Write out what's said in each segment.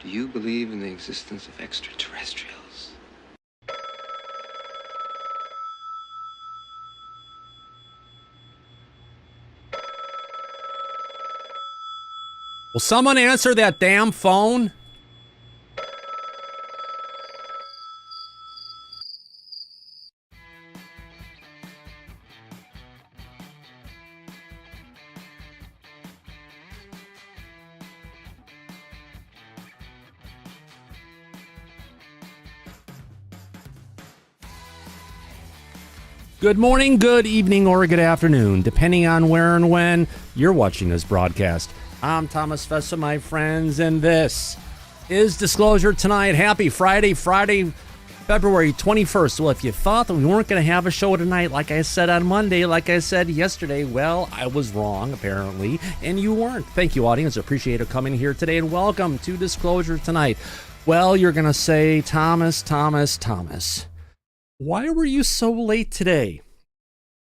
Do you believe in the existence of extraterrestrials? Will someone answer that damn phone? Good morning, good evening, or good afternoon, depending on where and when you're watching this broadcast. I'm Thomas Fessler, my friends, and this is Disclosure Tonight. Happy Friday, February 21st. Well, if you thought that we weren't going to have a show tonight, like I said on Monday, like I said yesterday, well, I was wrong, apparently, and you weren't. Thank you, audience. Appreciate it coming here today, and welcome to Disclosure Tonight. Well, you're going to say, Thomas, why were you so late today?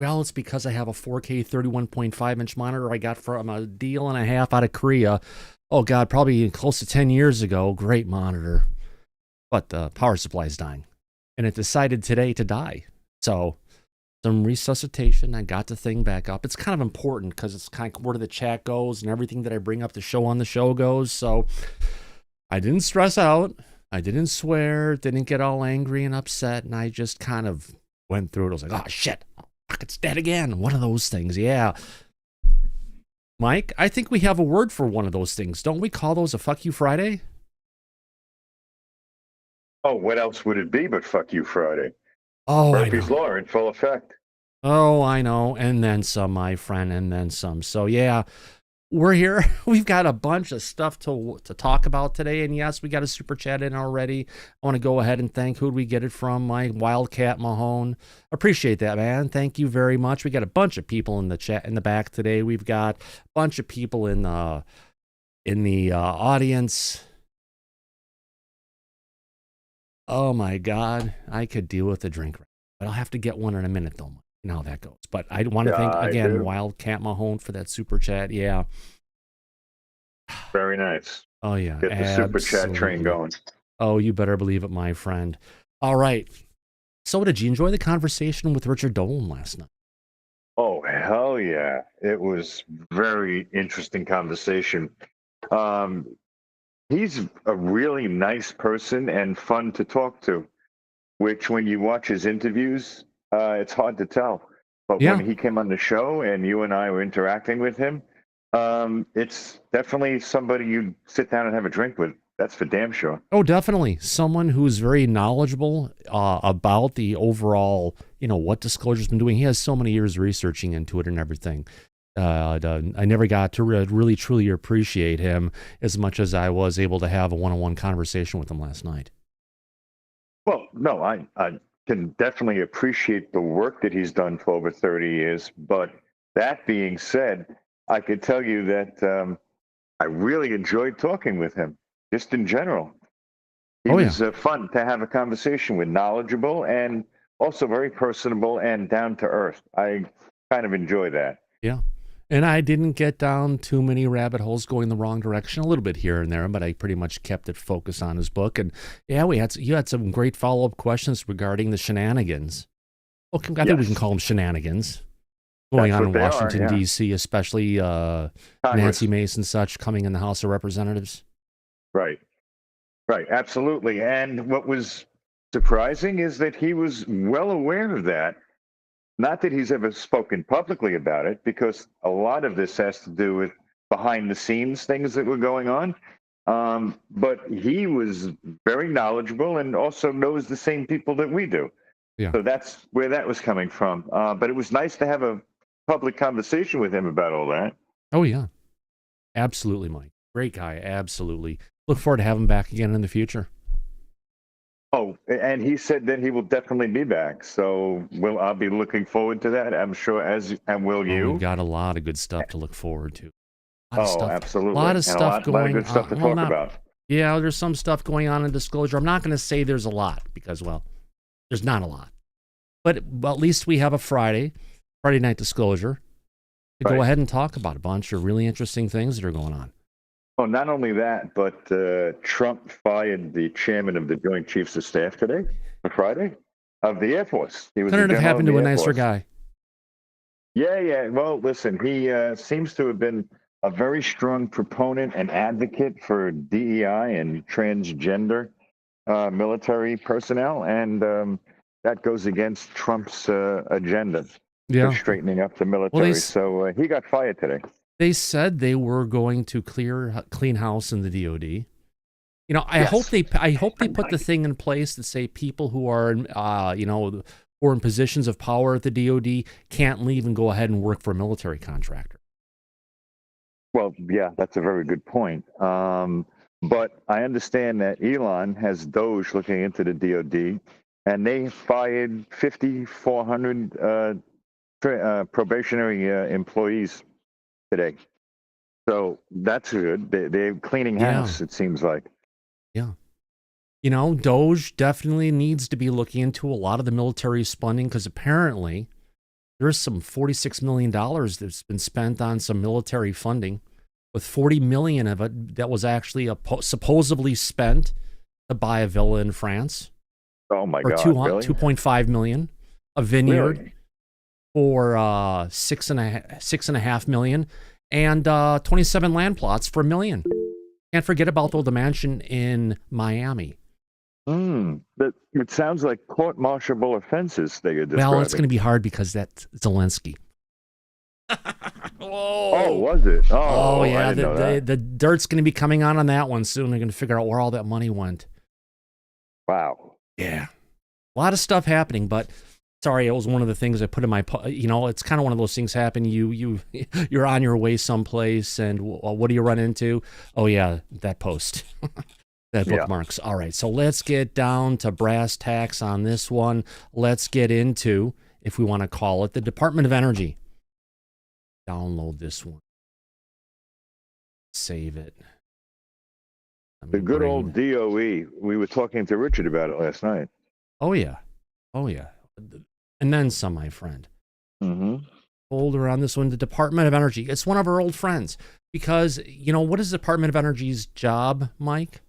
Well, it's because I have a 4K 31.5-inch monitor I got from a deal and a half out of Korea. Oh, God, probably close to 10 years ago. Great monitor. But the power supply is dying. And it decided today to die. So, some resuscitation. I got the thing back up. It's kind of important because it's kind of where the chat goes and everything that I bring up the show on the show goes. So, I didn't stress out. I didn't swear. Didn't get all angry and upset. And I just kind of went through it. I was like, oh, shit. It's dead again. One of those things, yeah. Mike, I think we have a word for one of those things. Don't we call those a fuck you Friday? Oh, what else would it be but fuck you Friday? Oh, Murphy's Law in full effect. Oh, I know. And then some, my friend, and then some. So, yeah, we're here. We've got a bunch of stuff to talk about today. And yes, we got a super chat in already. I want to go ahead and thank who'd we get it from? My Wildcat Mahone. Appreciate that, man. Thank you very much. We got a bunch of people in the chat in the back today. We've got a bunch of people in the audience. Oh my God, I could deal with a drink, but I'll have to get one in a minute though. You know how that goes. But I want to thank again Wildcat Mahone for that super chat. Yeah. Very nice. Oh yeah. Get the super chat train going. Oh, you better believe it, my friend. All right. So did you enjoy the conversation with Richard Dolan last night? Oh, hell yeah. It was very interesting conversation. He's a really nice person and fun to talk to, which when you watch his interviews, it's hard to tell. But when he came on the show and you and I were interacting with him, it's definitely somebody you'd sit down and have a drink with. That's for damn sure. Oh, definitely. Someone who's very knowledgeable about the overall, what Disclosure's been doing. He has so many years researching into it and everything. I never got to really, truly appreciate him as much as I was able to have a one-on-one conversation with him last night. Well, no, I can definitely appreciate the work that he's done for over 30 years. But that being said, I could tell you that I really enjoyed talking with him, just in general. He was fun to have a conversation with, knowledgeable and also very personable and down to earth. I kind of enjoy that. Yeah. And I didn't get down too many rabbit holes going the wrong direction, a little bit here and there, but I pretty much kept it focused on his book. And yeah, you had some great follow-up questions regarding the shenanigans. Well, I think we can call them shenanigans going on in Washington, D.C., especially Nancy Mace and such coming in the House of Representatives. Right, absolutely. And what was surprising is that he was well aware of that. Not that he's ever spoken publicly about it, because a lot of this has to do with behind the scenes things that were going on. But he was very knowledgeable and also knows the same people that we do. Yeah. So that's where that was coming from. But it was nice to have a public conversation with him about all that. Oh, yeah. Absolutely, Mike. Great guy. Absolutely. Look forward to having him back again in the future. Oh, and he said that he will definitely be back. So I'll be looking forward to that. I'm sure, and will you. We've got a lot of good stuff to look forward to. Absolutely. A lot of stuff going on. A lot of good stuff to talk about. Yeah, there's some stuff going on in Disclosure. I'm not going to say there's a lot because, well, there's not a lot. But at least we have a Friday night Disclosure to go ahead and talk about a bunch of really interesting things that are going on. Oh, not only that, but Trump fired the chairman of the Joint Chiefs of Staff today, on Friday, of the Air Force. He was Couldn't have happened to a nicer guy. Yeah, yeah. Well, listen, he seems to have been a very strong proponent and advocate for DEI and transgender military personnel, and that goes against Trump's agenda for straightening up the military. So he got fired today. They said they were going to clean house in the DOD. You know, I hope they put the thing in place that say people who are who are in positions of power at the DOD can't leave and go ahead and work for a military contractor. Well, yeah, that's a very good point. But I understand that Elon has Doge looking into the DOD, and they fired 5,400 probationary employees today. So that's good. They're cleaning house, it seems like. Yeah. You know, Doge definitely needs to be looking into a lot of the military spending, because apparently there's some $46 million that's been spent on some military funding, with $40 million of it that was actually supposedly spent to buy a villa in France. Oh my God! Really? $2.5 million, a vineyard for $6.5 million, and 27 land plots for $1 million. Can't forget about the mansion in Miami. It sounds like court-martialable offenses that you're describing. Well, it's going to be hard because that's Zelensky. Oh, was it? Oh yeah, the dirt's going to be coming on that one soon. They're going to figure out where all that money went. Wow. Yeah. A lot of stuff happening, but sorry, it was one of the things I put in my, it's kind of one of those things happen. You're on your way someplace, and what do you run into? Oh yeah, that post. That bookmarks. All right, so let's get down to brass tacks on this one. Let's get into, if we want to call it, the Department of Energy. Download this one. Save it. The good old DOE. We were talking to Richard about it last night. Oh, yeah. Oh, yeah. And then some, my friend. Folder on this one, the Department of Energy. It's one of our old friends. Because, what is the Department of Energy's job, Mike?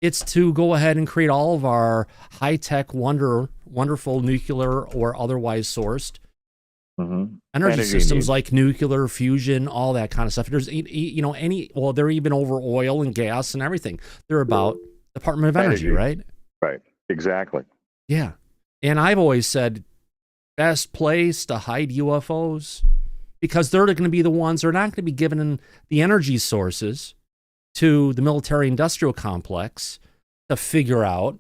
It's to go ahead and create all of our high-tech, wonderful nuclear or otherwise sourced energy systems like nuclear fusion, all that kind of stuff. There's, they're even over oil and gas and everything. They're about Department of Energy, right? Right, exactly. Yeah. And I've always said, best place to hide UFOs, because they're going to be the ones, they're not going to be given the energy sources to the military-industrial complex to figure out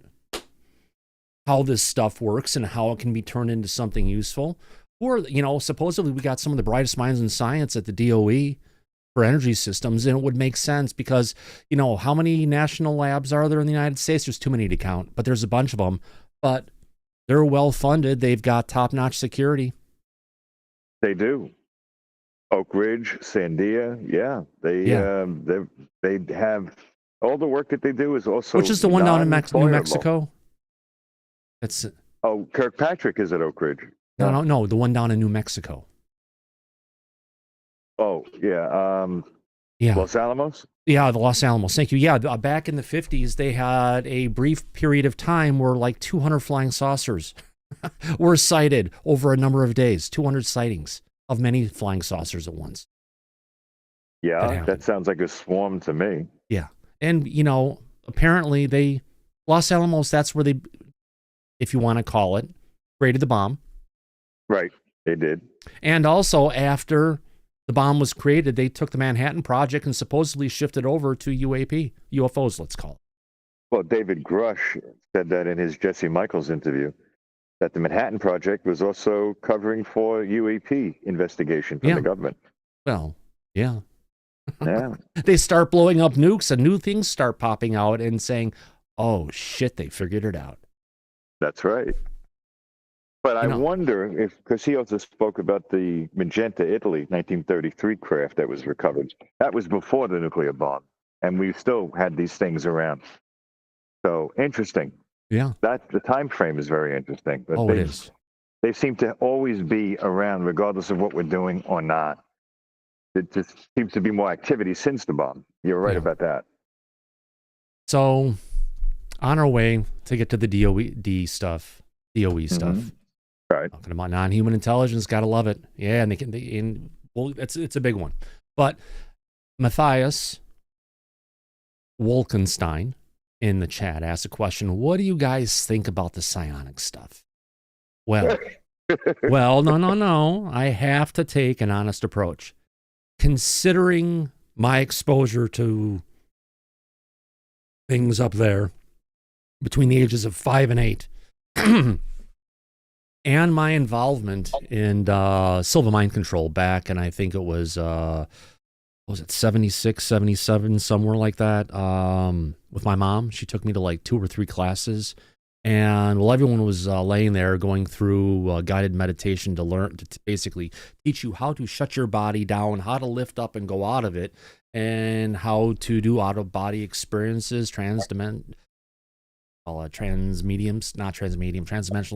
how this stuff works and how it can be turned into something useful. Or, supposedly we got some of the brightest minds in science at the DOE for energy systems, and it would make sense because, how many national labs are there in the United States? There's too many to count, but there's a bunch of them. But they're well-funded. They've got top-notch security. They do. Oak Ridge, Sandia, they have all the work that they do is also. Which is the one down in New Mexico? It's Kirkpatrick is at Oak Ridge. No, the one down in New Mexico. Oh yeah, Los Alamos. Yeah, the Los Alamos. Thank you. Yeah, back in the 50s, they had a brief period of time where like 200 flying saucers were sighted over a number of days. 200 sightings of many flying saucers at once. Yeah, that sounds like a swarm to me. Yeah. And, apparently Los Alamos, that's where they, if you want to call it, created the bomb. Right, they did. And also, after the bomb was created, they took the Manhattan Project and supposedly shifted over to UFOs, let's call it. Well, David Grusch said that in his Jesse Michaels interview, that the Manhattan Project was also covering for UAP investigation from the government. Well, yeah. Yeah. They start blowing up nukes and new things start popping out and saying, oh, shit, they figured it out. That's right. But I wonder if, because he also spoke about the Magenta, Italy, 1933 craft that was recovered. That was before the nuclear bomb, and we still had these things around. So interesting. Yeah. The time frame is very interesting. But it is. They seem to always be around, regardless of what we're doing or not. it just seems to be more activity since the bomb. You're right about that. So, on our way to get to the DOE stuff. Right. Talking about non-human intelligence, gotta love it. Yeah, and well, it's a big one. But Matthias Wolkenstein in the chat asked a question: what do you guys think about the psionic stuff? Well, no. I have to take an honest approach. Considering my exposure to things up there between the ages of 5 and 8, and my involvement in Silva Mind Control back, and I think it was 76, 77, somewhere like that, with my mom. She took me to like 2 or 3 classes. And while everyone was laying there going through guided meditation to learn, to basically teach you how to shut your body down, how to lift up and go out of it, and how to do out-of-body experiences, transdimensional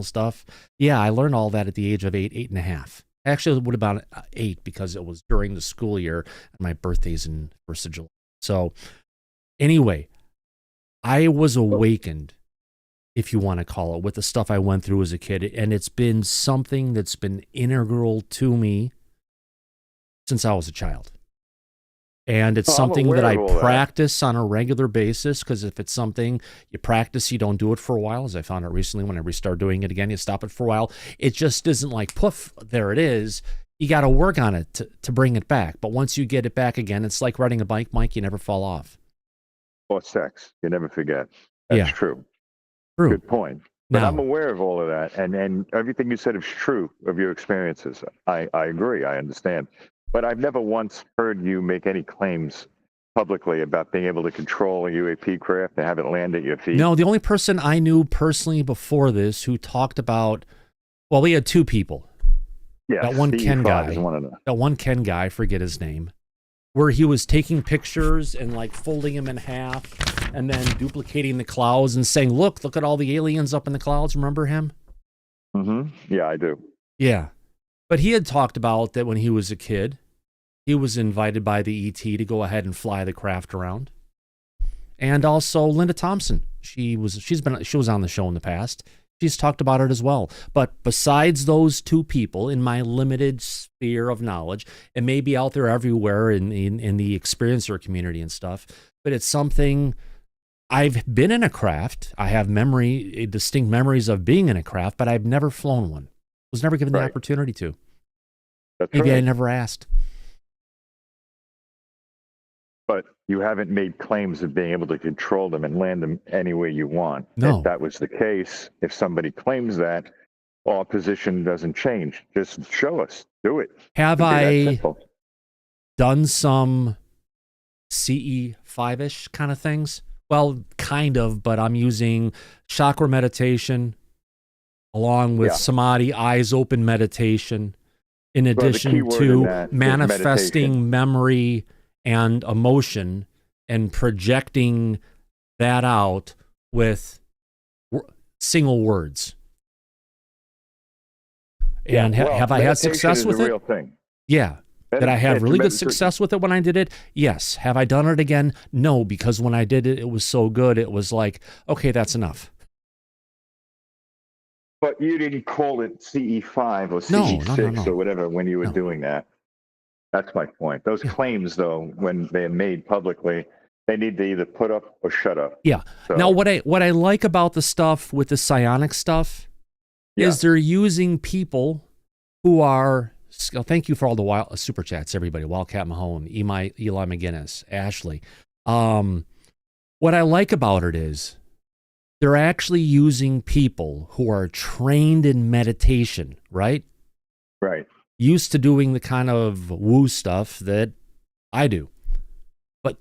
stuff. Yeah, I learned all that at the age of 8 and a half. Actually, it would have been 8 because it was during the school year, and my birthday's in 1st of July. So anyway, I was awakened, if you want to call it, with the stuff I went through as a kid. And it's been something that's been integral to me since I was a child. And it's something that I practice on a regular basis, because if it's something you practice, you don't do it for a while. As I found out recently, when I restart doing it again, you stop it for a while. It just isn't like, poof, there it is. You got to work on it to bring it back. But once you get it back again, it's like riding a bike, Mike, you never fall off. Or sex. You never forget. That's true. True. Good point. But I'm aware of all of that, and everything you said is true of your experiences. I agree. I understand. But I've never once heard you make any claims publicly about being able to control a UAP craft and have it land at your feet. No, the only person I knew personally before this who talked about, well, we had 2 people. Yeah, that one Ken guy. That one Ken guy, I forget his name, where he was taking pictures and like folding them in half and then duplicating the clouds and saying, look at all the aliens up in the clouds. Remember him? Mm-hmm. Yeah, I do. Yeah. But he had talked about that when he was a kid, he was invited by the ET to go ahead and fly the craft around. And also Linda Thompson. She was on the show in the past. She's talked about it as well. But besides those 2 people, in my limited sphere of knowledge, it may be out there everywhere in the experiencer community and stuff, but it's something. I've been in a craft. I have distinct memories of being in a craft, but I've never flown one. Was never given the opportunity to. Maybe I never asked. But you haven't made claims of being able to control them and land them any way you want. No. If that was the case, if somebody claims that, our position doesn't change. Just show us. Do it. Have I done some CE 5-ish kind of things? Well, kind of, but I'm using chakra meditation along with samadhi, eyes open meditation, in addition to manifesting memory and emotion and projecting that out with single words. And have I had success with it? Real thing. Yeah. Did I have really good success with it when I did it? Yes. Have I done it again? No, because when I did it, it was so good. It was like, okay, that's enough. But you didn't call it CE5 or CE6 or whatever when you were doing that. That's my point. Those claims, though, when they're made publicly, they need to either put up or shut up. Yeah. So, now, what I like about the stuff with the psionic stuff is they're using people who are. Thank you for all the super chats, everybody. Wildcat Mahone, Eli McGinnis, Ashley. What I like about it is they're actually using people who are trained in meditation, right? Right. Used to doing the kind of woo stuff that I do, but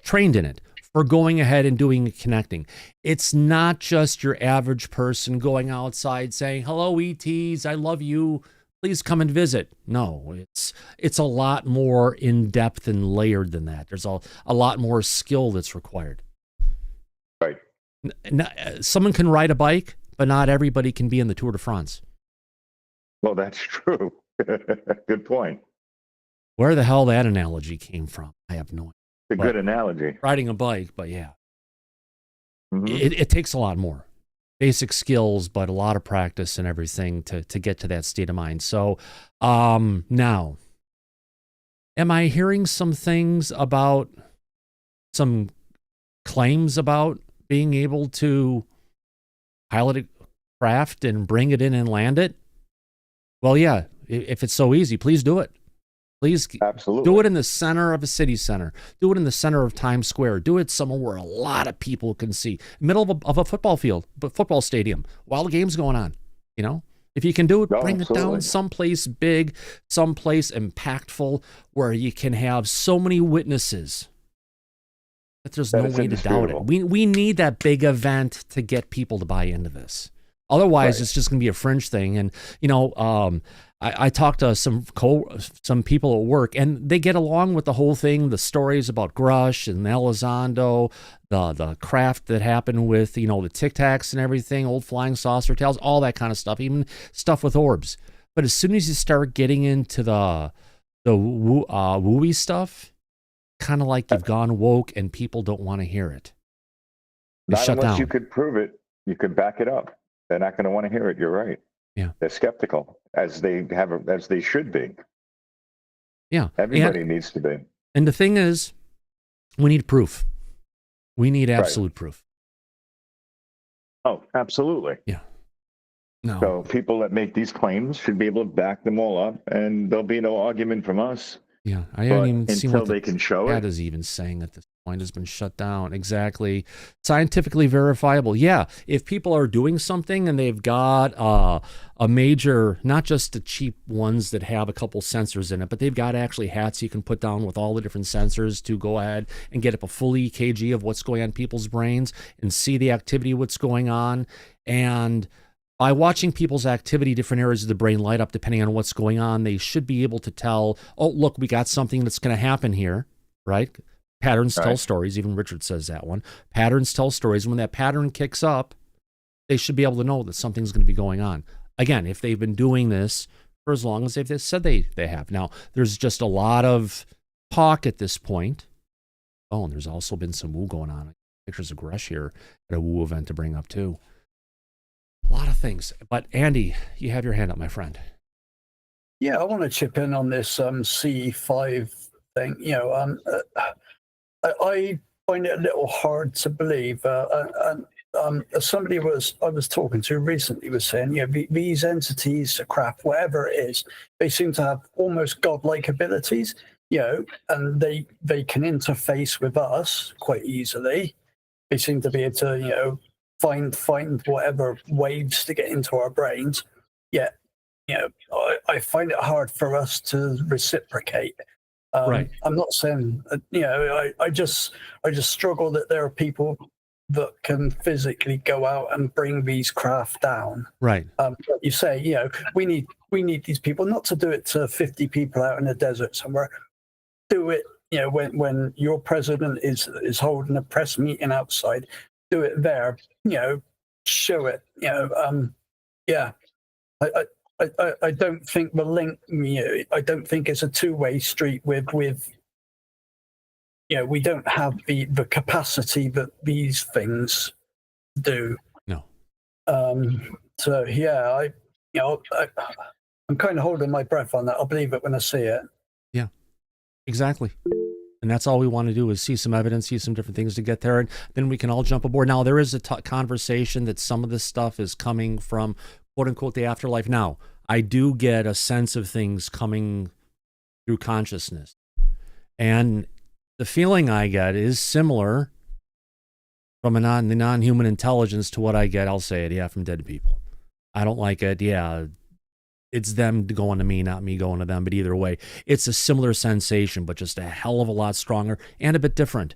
trained in it for going ahead and doing the connecting. It's not just your average person going outside saying, hello, ETs, I love you. Please come and visit. No, it's a lot more in-depth and layered than that. There's a lot more skill that's required. Right. Someone can ride a bike, but not everybody can be in the Tour de France. Well, that's true. Good point. Where the hell that analogy came from, I have no idea. It's a good analogy. Riding a bike, but yeah. Mhm. It takes a lot more. Basic skills, but a lot of practice and everything to get to that state of mind. So now, am I hearing some things about some claims about being able to pilot a craft and bring it in and land it? Well, yeah, if it's so easy, please do it. Please Absolutely. do it in the center of a city center. Do it in the center of Times Square. Do it somewhere where a lot of people can see. Middle of a football field, but football stadium, while the game's going on. You know, if you can do it, bring it down someplace big, someplace impactful, where you can have so many witnesses that there's no way to doubt it. We need that big event to get people to buy into this. Otherwise, it's just going to be a fringe thing. And you know, I talked to some people at work, and they get along with the whole thing, the stories about Grusch and Elizondo, the craft that happened with, you know, the Tic Tacs and everything, old flying saucer tales, all that kind of stuff, even stuff with orbs. But as soon as you start getting into the wooey stuff, kind of like you've gone woke and people don't want to hear it. Not unless you could prove it, you could back it up. They're not going to want to hear it. You're right. Yeah, they're skeptical, as they should be. Yeah, everybody needs to be. And the thing is, we need proof. We need absolute proof. Oh, absolutely. Yeah. No. So people that make these claims should be able to back them all up, and there'll be no argument from us. Yeah, I haven't even seen what they can show it. That is even saying at this point has been shut down. Exactly. Scientifically verifiable. Yeah, if people are doing something and they've got a major, not just the cheap ones that have a couple sensors in it, but they've got actually hats you can put down with all the different sensors to go ahead and get up a full EKG of what's going on in people's brains and see the activity, what's going on. And by watching people's activity, different areas of the brain light up depending on what's going on, they should be able to tell, oh, look, we got something that's going to happen here, right? Patterns tell stories. Even Richard says that one. Patterns tell stories. And when that pattern kicks up, they should be able to know that something's going to be going on. Again, if they've been doing this for as long as they've said they have. Now, there's just a lot of talk at this point. Oh, and there's also been some woo going on. Pictures of Grusch here at a woo event to bring up, too. A lot of things. But Andy, you have your hand up, my friend. Yeah, I want to chip in on this CE5 thing. You know, I find it a little hard to believe. Somebody I was talking to recently was saying, you know, these entities, craft, whatever it is, they seem to have almost godlike abilities, you know, and they can interface with us quite easily. They seem to be able to, you know, find whatever waves to get into our brains. Yet, you know, I find it hard for us to reciprocate. Right. I'm not saying, you know, I just struggle that there are people that can physically go out and bring these craft down. Right. But you say, you know, we need these people not to do it to 50 people out in the desert somewhere. Do it, you know, when your president is holding a press meeting outside. Do it there, you know, show it, you know, yeah. I don't think the link, you know, I don't think it's a two-way street with, you know, we don't have the capacity that these things do. No. So yeah, I'm kind of holding my breath on that. I'll believe it when I see it. Yeah, exactly. And that's all we want to do is see some evidence, see some different things to get there, and then we can all jump aboard. Now, there is a conversation that some of this stuff is coming from, quote-unquote, the afterlife. Now, I do get a sense of things coming through consciousness. And the feeling I get is similar from the non-human intelligence to what I get, I'll say it, yeah, from dead people. I don't like it, yeah. It's them going to me, not me going to them. But either way, it's a similar sensation, but just a hell of a lot stronger and a bit different.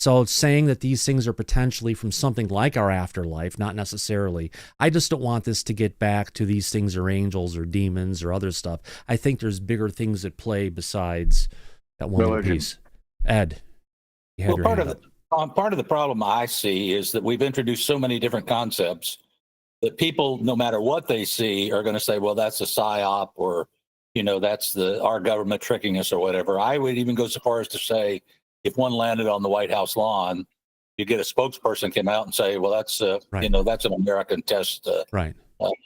So saying that these things are potentially from something like our afterlife, not necessarily. I just don't want this to get back to these things are angels or demons or other stuff. I think there's bigger things at play besides that one little piece. Ed, you have your hand up. Part of the problem I see is that we've introduced so many different concepts that people, no matter what they see, are going to say, well, that's a psyop, or that's our government tricking us or whatever. I would even go so far as to say, if one landed on the White House lawn, you get a spokesperson come out and say, well, that's Right. That's an American test Right.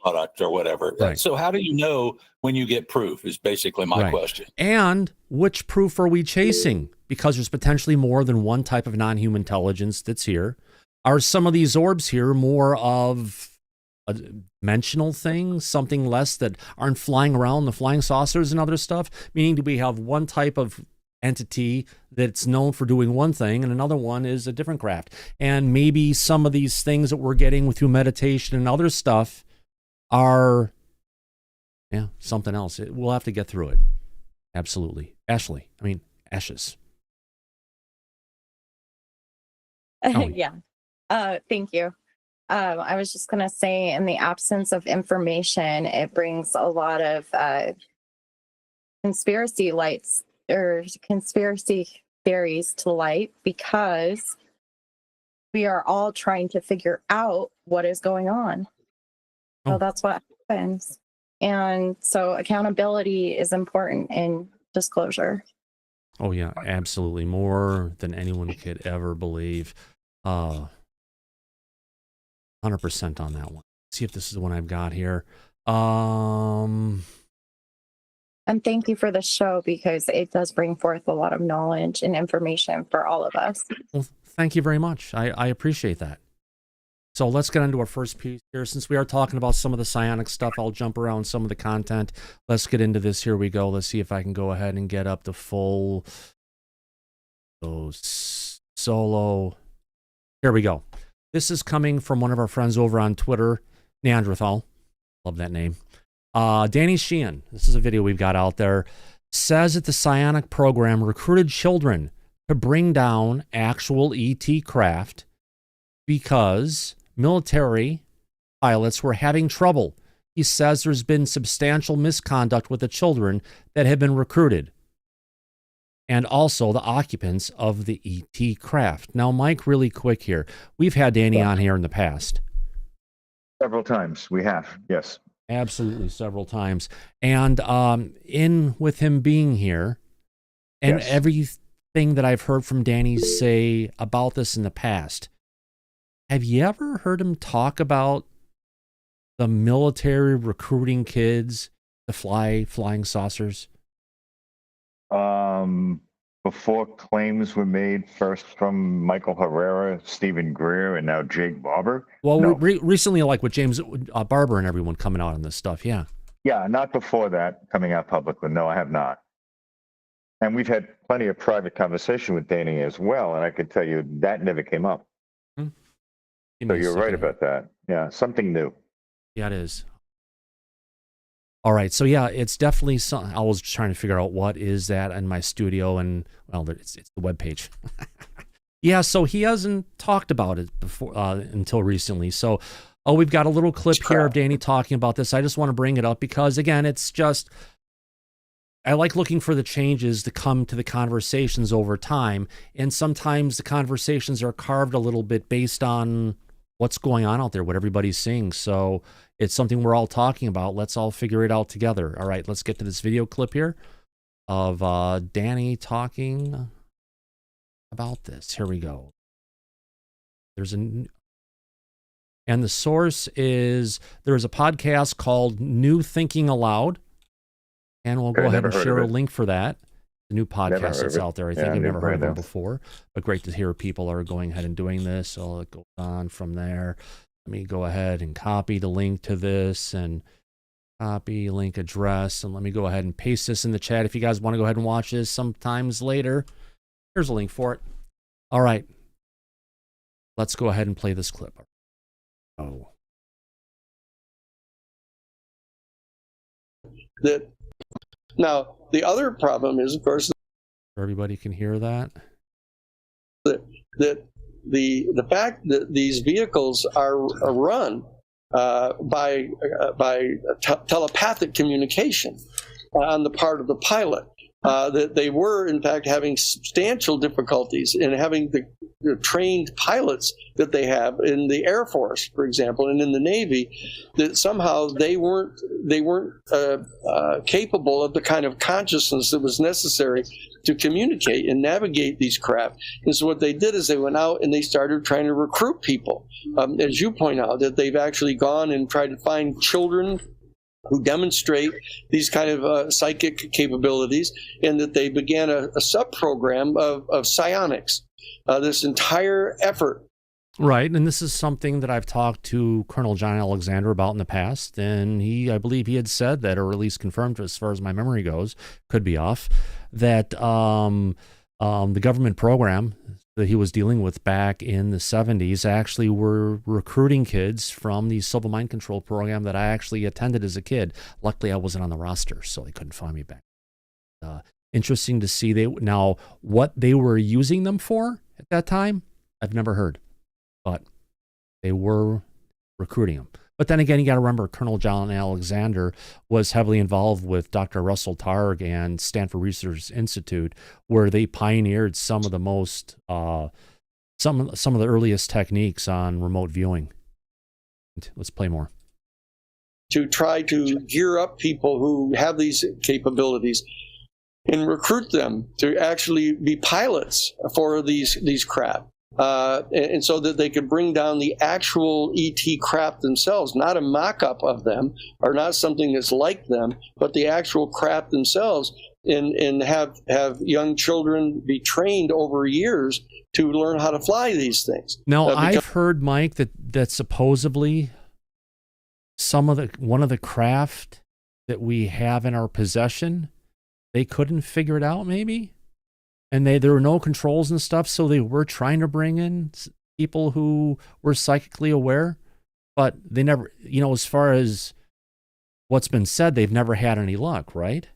product or whatever. Right. So how do you know when you get proof is basically my Right. question. And which proof are we chasing? Because there's potentially more than one type of non-human intelligence that's here. Are some of these orbs here more of a dimensional thing, something less that aren't flying around, the flying saucers and other stuff? Meaning, do we have one type of entity that's known for doing one thing and another one is a different craft? And maybe some of these things that we're getting through meditation and other stuff are something else. We'll have to get through it. Absolutely. Ashes. Oh. Yeah. Thank you. I was just going to say, in the absence of information, it brings a lot of conspiracy theories to light, because we are all trying to figure out what is going on. So that's what happens. And so accountability is important in disclosure. Oh, yeah, absolutely. More than anyone could ever believe. 100% on that one. Let's see if this is the one I've got here. And thank you for the show, because it does bring forth a lot of knowledge and information for all of us. Well, thank you very much. I appreciate that. So let's get into our first piece here. Since we are talking about some of the psionic stuff, I'll jump around some of the content. Let's get into this. Here we go. Let's see if I can go ahead and get up the full solo. Here we go. This is coming from one of our friends over on Twitter, Neanderthal. Love that name. Danny Sheehan, this is a video we've got out there, says that the psionic program recruited children to bring down actual ET craft because military pilots were having trouble. He says there's been substantial misconduct with the children that have been recruited, and also the occupants of the ET craft. Now, Mike, really quick here. We've had Danny on here in the past. Several times we have, yes. Absolutely, several times. And in with him being here, and Yes. everything that I've heard from Danny say about this in the past, have you ever heard him talk about the military recruiting kids to flying saucers? Before claims were made first from Michael Herrera, Stephen Greer, and now Jake Barber. Well, No. recently, like with James Barber and everyone coming out on this stuff, yeah. Yeah, not before that coming out publicly. No, I have not. And we've had plenty of private conversation with Danny as well, and I could tell you that never came up. So you're right about that. Yeah, something new. Yeah, it is. All right, so yeah, it's definitely something. I was trying to figure out what is that in my studio, and well, it's the webpage. Yeah, so he hasn't talked about it before until recently. So, we've got a little clip here of Danny talking about this. I just want to bring it up because, again, it's just, I like looking for the changes to come to the conversations over time, and sometimes the conversations are carved a little bit based on what's going on out there, what everybody's seeing. So it's something we're all talking about. Let's all figure it out together. All right, let's get to this video clip here of Danny talking about this. Here we go. And the source is, there's a podcast called New Thinking Aloud, and we'll go ahead and share a link for that. The new podcast that's out there. I think I've never heard of them before, but great to hear people are going ahead and doing this. So it goes on from there. Let me go ahead and copy the link to this and copy link address. And let me go ahead and paste this in the chat. If you guys want to go ahead and watch this sometimes later, here's a link for it. All right. Let's go ahead and play this clip. Oh. Now, the other problem is, of course, Everybody can hear that. that the fact that these vehicles are run by telepathic communication on the part of the pilot. that they were, in fact, having substantial difficulties in having the trained pilots that they have in the Air Force, for example, and in the Navy, that somehow they weren't capable of the kind of consciousness that was necessary to communicate and navigate these craft. And so what they did is they went out and they started trying to recruit people. As you point out, that they've actually gone and tried to find children who demonstrate these kind of psychic capabilities, and that they began a sub-program of psionics. This entire effort. Right, and this is something that I've talked to Colonel John Alexander about in the past, and I believe he had said that, or at least confirmed as far as my memory goes, could be off, that the government program that he was dealing with back in the 70s actually were recruiting kids from the civil mind control program that I actually attended as a kid. Luckily, I wasn't on the roster, so they couldn't find me back. Interesting to see now what they were using them for at that time. I've never heard, but they were recruiting them. But then again, you got to remember, Colonel John Alexander was heavily involved with Dr. Russell Targ and Stanford Research Institute, where they pioneered some of the most, some of the earliest techniques on remote viewing. Let's play more. To try to gear up people who have these capabilities and recruit them to actually be pilots for these craft. And so that they could bring down the actual ET craft themselves, not a mock-up of them, or not something that's like them, but the actual craft themselves, and have young children be trained over years to learn how to fly these things. Now, I've heard, Mike, that supposedly one of the craft that we have in our possession, they couldn't figure it out, maybe? And there were no controls and stuff, so they were trying to bring in people who were psychically aware, but they never, as far as what's been said, they've never had any luck, right?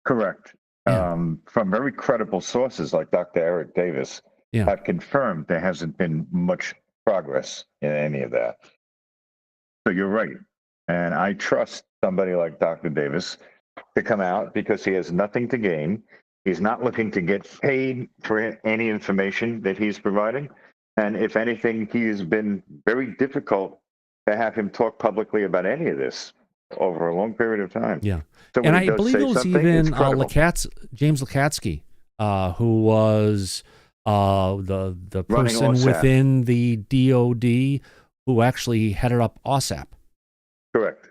Correct. Yeah. From very credible sources like Dr. Eric Davis, have confirmed there hasn't been much progress in any of that. So you're right. And I trust somebody like Dr. Davis to come out because he has nothing to gain. He's not looking to get paid for any information that he's providing. And if anything, he has been very difficult to have him talk publicly about any of this over a long period of time. Yeah. So and I believe it was even James Lukatsky, who was the person within the DOD who actually headed up OSAP. Correct.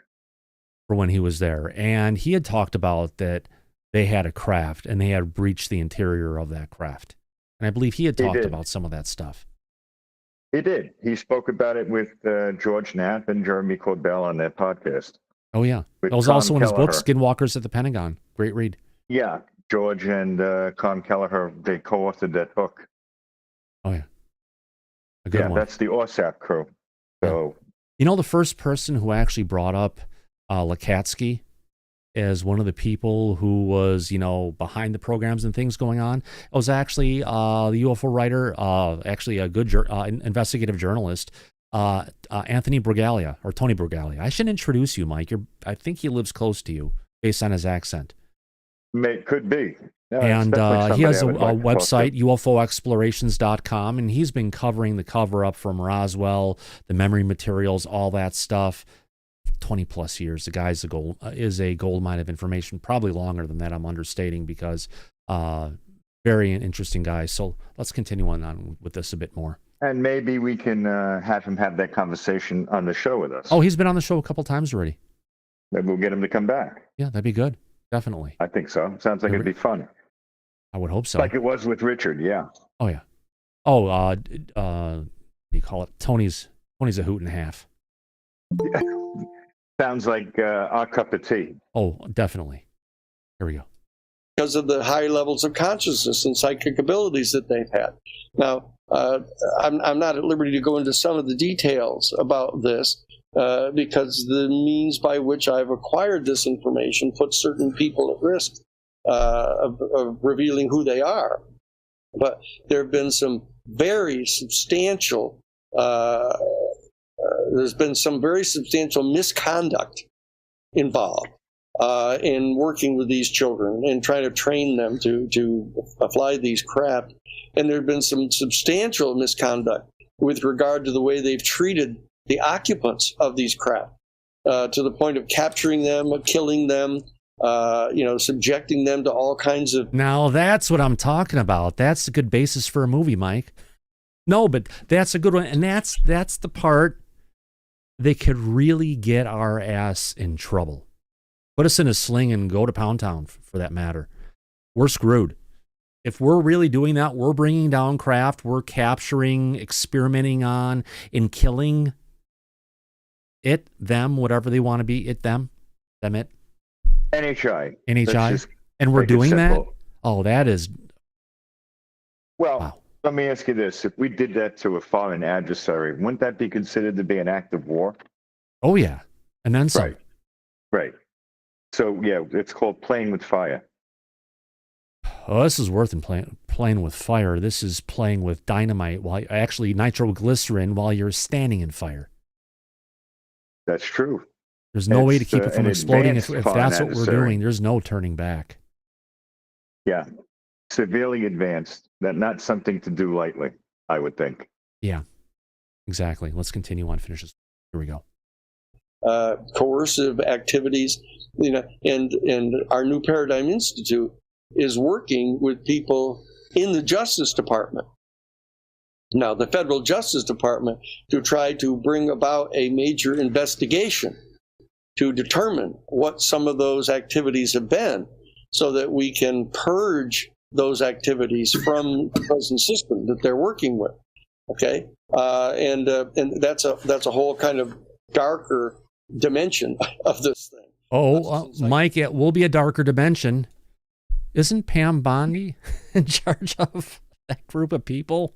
For when he was there. And he had talked about that they had a craft and they had breached the interior of that craft. And I believe he had talked about some of that stuff. He did. He spoke about it with George Knapp and Jeremy Corbell on their podcast. Oh, yeah. That was also in his book, Skinwalkers at the Pentagon. Great read. Yeah. George and Con Kelleher, they co-authored that book. Oh, yeah. A good one. That's the OSAP crew. So, the first person who actually brought up Lukatsky as one of the people who was, behind the programs and things going on, it was actually the UFO writer, actually a good investigative journalist, Anthony Bragalia, or Tony Bragalia. I should introduce you, Mike. I think he lives close to you based on his accent. Could be. Yeah, and he has a website, ufoexplorations.com, and he's been covering the cover-up from Roswell, the memory materials, all that stuff. 20 plus years. The guy's is a gold mine of information, probably longer than that, I'm understating, because very interesting guy. So let's continue on with this a bit more. And maybe we can have him have that conversation on the show with us. Oh, he's been on the show a couple times already. Maybe we'll get him to come back. Yeah, that'd be good. Definitely. I think so. Sounds like it'd be fun. I would hope so. Like it was with Richard, yeah. Oh, yeah. Oh, what do you call it? Tony's a hoot and a half. Sounds like our cup of tea. Oh, definitely. Here we go. Because of the high levels of consciousness and psychic abilities that they've had. Now, I'm not at liberty to go into some of the details about this because the means by which I've acquired this information puts certain people at risk of revealing who they are. But there have been some very substantial there's been some very substantial misconduct involved in working with these children and trying to train them to fly these craft. And there have been some substantial misconduct with regard to the way they've treated the occupants of these craft, to the point of capturing them, killing them, subjecting them to all kinds of... Now that's what I'm talking about. That's a good basis for a movie, Mike. No, but that's a good one. And that's the part that could really get our ass in trouble. Put us in a sling and go to Pound Town, for that matter. We're screwed. If we're really doing that, we're bringing down craft, we're capturing, experimenting on, and killing it, them, whatever they want to be, it, them, it. NHI. NHI. And we're doing that? Oh, that is... Well, wow. Let me ask you this. If we did that to a foreign adversary, wouldn't that be considered to be an act of war? Oh, yeah. And then some. Right. So, yeah, it's called playing with fire. Oh, this is worse than playing with fire. This is playing with dynamite, actually nitroglycerin, while you're standing in fire. That's true. There's no way to keep it from exploding. If that's what we're doing, there's no turning back. Yeah. Severely advanced. Not something to do lightly, I would think. Yeah, exactly. Let's continue on. Finish this. Here we go. Coercive activities, and our New Paradigm Institute is working with people in the Justice Department. Now, the Federal Justice Department, to try to bring about a major investigation to determine what some of those activities have been, so that we can purge those activities from the present system that they're working with. Okay, and that's a whole kind of darker dimension of this thing. Oh, Mike, it will be a darker dimension. Isn't Pam Bondi in charge of that group of people?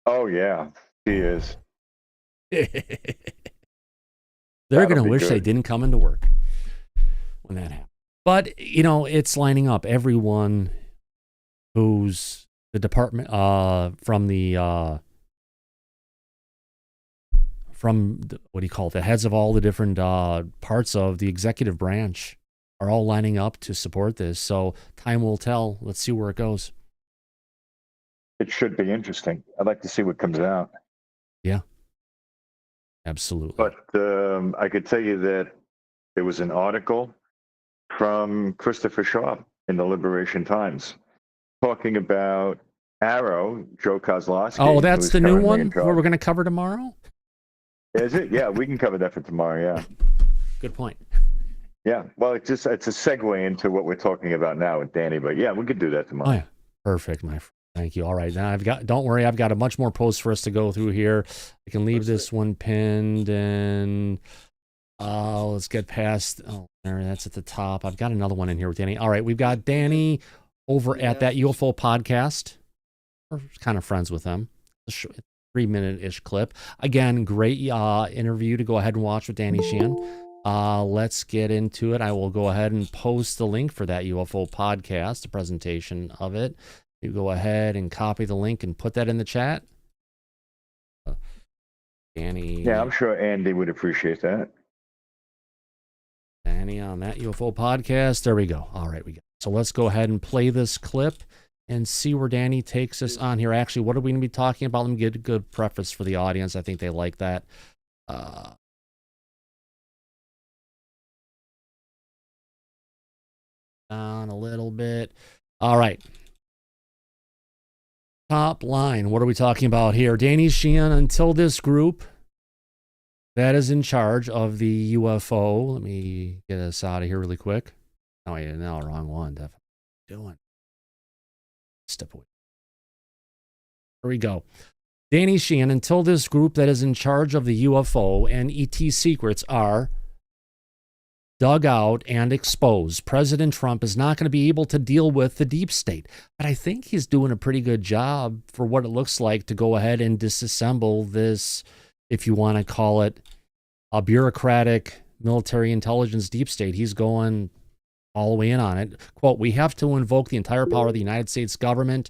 Oh yeah, she is. They're going to wish they didn't come into work when that happens. But it's lining up. Everyone who's the department from the what do you call it? The heads of all the different parts of the executive branch are all lining up to support this. So time will tell. Let's see where it goes. It should be interesting. I'd like to see what comes out. Yeah, absolutely. But I could tell you that there was an article from Christopher Sharp in the Liberation Times talking about Arrow, Joe Kozlowski. Oh, that's the new one where we're going to cover tomorrow? Is it? Yeah, we can cover that for tomorrow, yeah. Good point. Yeah, well, it's a segue into what we're talking about now with Danny, but yeah, we could do that tomorrow. Oh, yeah. Perfect, my friend. Thank you. All right, now don't worry, I've got a much more posts for us to go through here. I can leave this one pinned, and let's get past, there, that's at the top. I've got another one in here with Danny. All right, we've got Danny over at that UFO podcast. We're kind of friends with them. 3-minute-ish clip. Again, great interview to go ahead and watch with Danny Sheehan. Let's get into it. I will go ahead and post the link for that UFO podcast, the presentation of it. You go ahead and copy the link and put that in the chat. Danny. Yeah, I'm sure Andy would appreciate that. Danny on that UFO podcast. There we go. All right, we go. So let's go ahead and play this clip and see where Danny takes us on here. Actually, what are we going to be talking about? Let me get a good preface for the audience. I think they like that. Down a little bit. All right. Top line. What are we talking about here? Danny Sheehan, until this group that is in charge of the UFO. Let me get us out of here really quick. Oh, yeah, no, wrong one. Definitely doing. Step away. Here we go. Danny Sheehan, until this group that is in charge of the UFO and ET secrets are dug out and exposed, President Trump is not going to be able to deal with the deep state. But I think he's doing a pretty good job for what it looks like to go ahead and disassemble this, if you want to call it a bureaucratic military intelligence deep state. He's going all the way in on it. Quote, we have to invoke the entire power of the United States government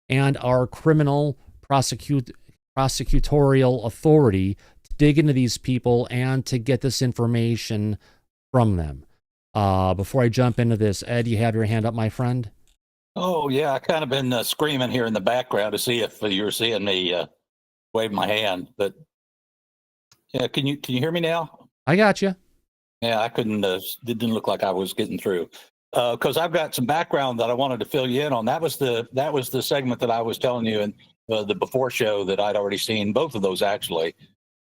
and our criminal prosecutorial authority to dig into these people and to get this information from them. Before I jump into this, Ed, you have your hand up, my friend? Oh, yeah. I kind of been screaming here in the background to see if you were seeing me wave my hand. But yeah, can you hear me now? I got you. Yeah, I couldn't. It didn't look like I was getting through. Because I've got some background that I wanted to fill you in on. That was the segment that I was telling you in the before show that I'd already seen, both of those actually.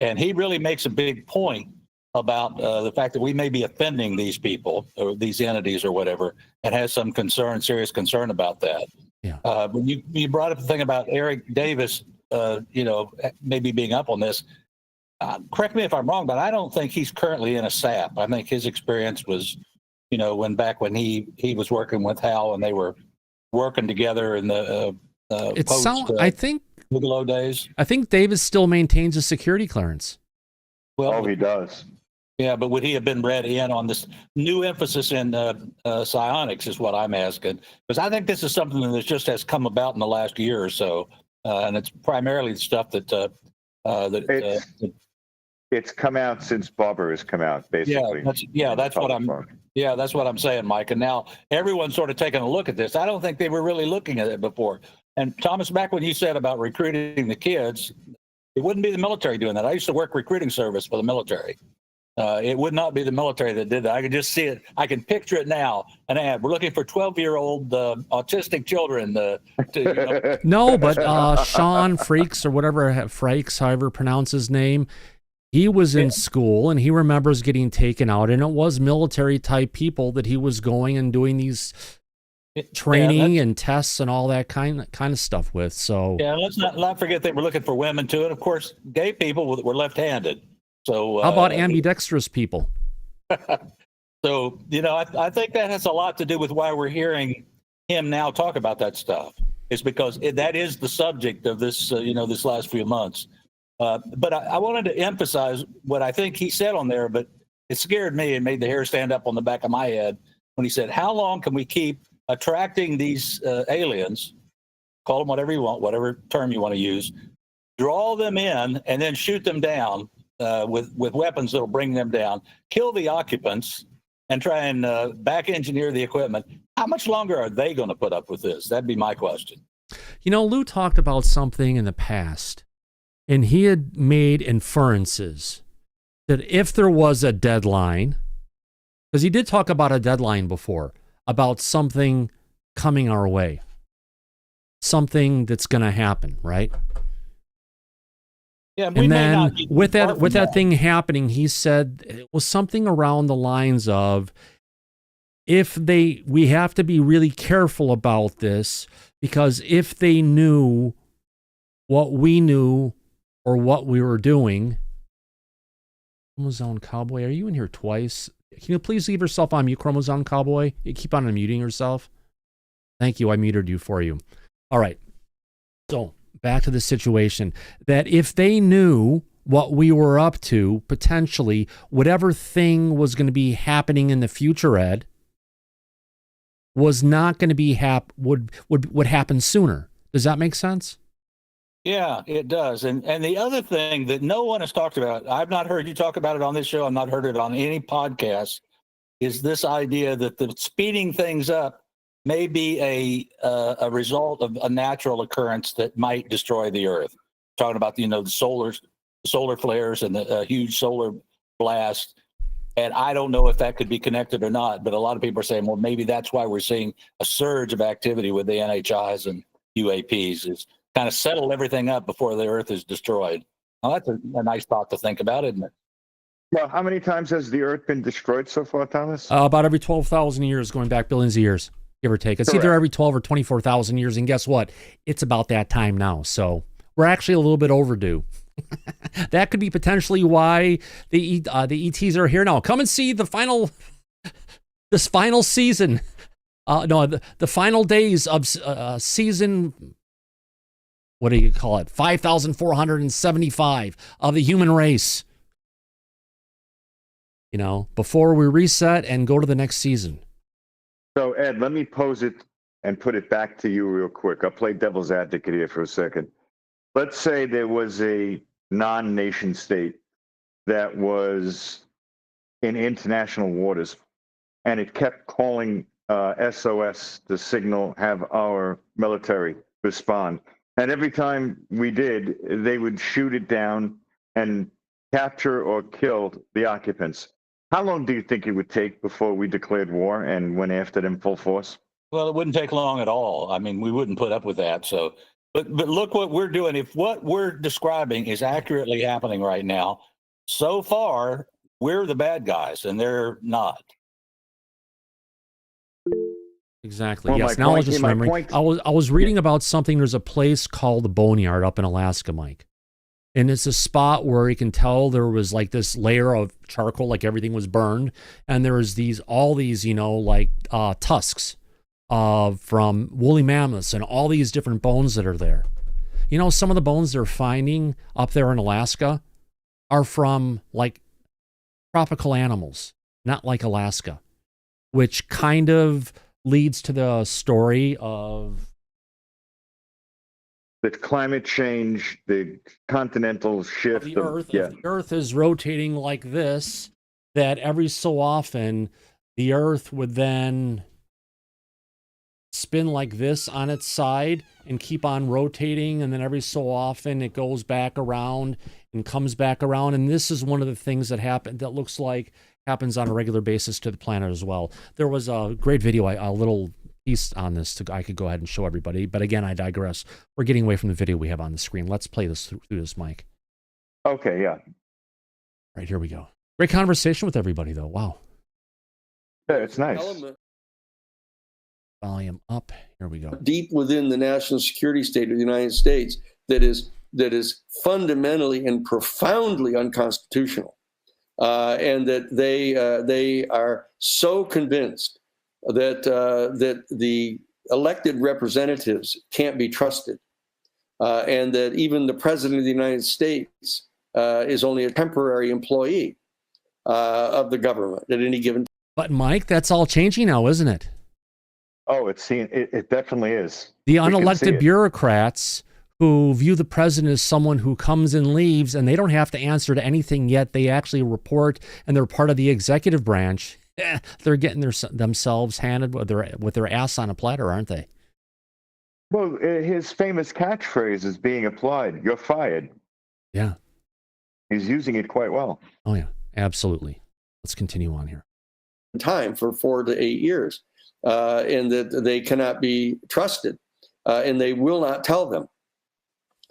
And he really makes a big point about the fact that we may be offending these people or these entities or whatever, and has some serious concern about that. Yeah. When you brought up the thing about Eric Davis, maybe being up on this. Correct me if I'm wrong, but I don't think he's currently in a SAP. I think his experience was, when he was working with Hal and they were working together in the I think Bigelow days. I think Davis still maintains a security clearance. Well, he does. Yeah, but would he have been read in on this new emphasis in psionics is what I'm asking. Because I think this is something that just has come about in the last year or so. And it's primarily the stuff that it's come out since Barber has come out, basically. That's what I'm saying, Mike. And now everyone's sort of taking a look at this. I don't think they were really looking at it before. And Thomas, back when you said about recruiting the kids, it wouldn't be the military doing that. I used to work recruiting service for the military. It would not be the military that did that. I could just see it. I can picture it now. An ad. We're looking for 12-year-old autistic children. No, but Sean Freaks or whatever, Frakes, however pronounce his name, he was in school and he remembers getting taken out, and it was military type people that he was going and doing these training and tests and all that kind of stuff with. So yeah, let's not forget they were looking for women too, and of course, gay people were left-handed. So how about ambidextrous people? So I think that has a lot to do with why we're hearing him now talk about that stuff. It's because that is the subject of this, this last few months. But I wanted to emphasize what I think he said on there, but it scared me and made the hair stand up on the back of my head when he said, how long can we keep attracting these aliens, call them whatever you want, whatever term you want to use, draw them in and then shoot them down with weapons that'll bring them down, kill the occupants, and try and back engineer the equipment. How much longer are they going to put up with this? That'd be my question. Lou talked about something in the past, and he had made inferences that if there was a deadline, because he did talk about a deadline before, about something coming our way, something that's going to happen, right? Yeah, and then with that thing happening, he said it was something around the lines of, we have to be really careful about this, because if they knew what we knew or what we were doing. Chromosome Cowboy, are you in here twice? Can you please leave yourself on mute, Chromosome Cowboy? You keep on unmuting yourself. Thank you. I muted you for you. All right. So back to the situation that if they knew what we were up to, potentially whatever thing was going to be happening in the future, Ed, was not going to be would happen sooner. Does that make sense? Yeah, it does. And the other thing that no one has talked about, I've not heard you talk about it on this show, I've not heard it on any podcast, is this idea that the speeding things up may be a result of a natural occurrence that might destroy the Earth. Talking about the solar flares and the huge solar blast. And I don't know if that could be connected or not, but a lot of people are saying, well, maybe that's why we're seeing a surge of activity with the NHIs and UAPs, is kind of settle everything up before the Earth is destroyed. Well, that's a nice thought to think about, isn't it? Well, how many times has the Earth been destroyed so far, Thomas? About every 12,000 years, going back billions of years, give or take. It's either every 12 or 24,000 years, and guess what? It's about that time now. So we're actually a little bit overdue. That could be potentially why the ETs are here now. Come and see this final season. The final days of season. What do you call it? 5,475 of the human race. Before we reset and go to the next season. So, Ed, let me pose it and put it back to you real quick. I'll play devil's advocate here for a second. Let's say there was a non-nation state that was in international waters and it kept calling SOS to signal, have our military respond. And every time we did, they would shoot it down and capture or kill the occupants. How long do you think it would take before we declared war and went after them full force? Well, it wouldn't take long at all. I mean, we wouldn't put up with that. So, but look what we're doing. If what we're describing is accurately happening right now, so far we're the bad guys, and they're not. Exactly. Well, yes. my Now I point- was just my remembering. point- I was reading about something. There's a place called the Boneyard up in Alaska, Mike, and it's a spot where you can tell there was like this layer of charcoal, like everything was burned, and there was all these, like tusks from woolly mammoths and all these different bones that are there. Some of the bones they're finding up there in Alaska are from like tropical animals, not like Alaska, which kind of leads to the story of The climate change, the continental shift the Earth. yeah. If the Earth is rotating like this, that every so often the Earth would then spin like this on its side and keep on rotating, and then every so often it goes back around and comes back around. And this is one of the things that looks like happens on a regular basis to the planet as well. There was a great video, a little piece on this I could go ahead and show everybody, but again, I digress. We're getting away from the video we have on the screen. Let's play this through this mic. Okay, yeah. Right, here we go. Great conversation with everybody, though. Wow. Yeah, it's nice. Element Volume up. Here we go. deep within the national security state of the United States that is fundamentally and profoundly unconstitutional, and that they are so convinced that that the elected representatives can't be trusted, and that even the president of the United States is only a temporary employee of the government at any given time. But Mike, that's all changing now, isn't it? Oh, it definitely is. The We can see unelected it. bureaucrats who view the president as someone who comes and leaves, and they don't have to answer to anything yet. They actually report, and they're part of the executive branch. They're getting themselves handed with their ass on a platter, aren't they? Well, his famous catchphrase is being applied. You're fired. Yeah. He's using it quite well. Oh, yeah. Absolutely. Let's continue on here. Time for 4 to 8 years, and that they cannot be trusted, and they will not tell them.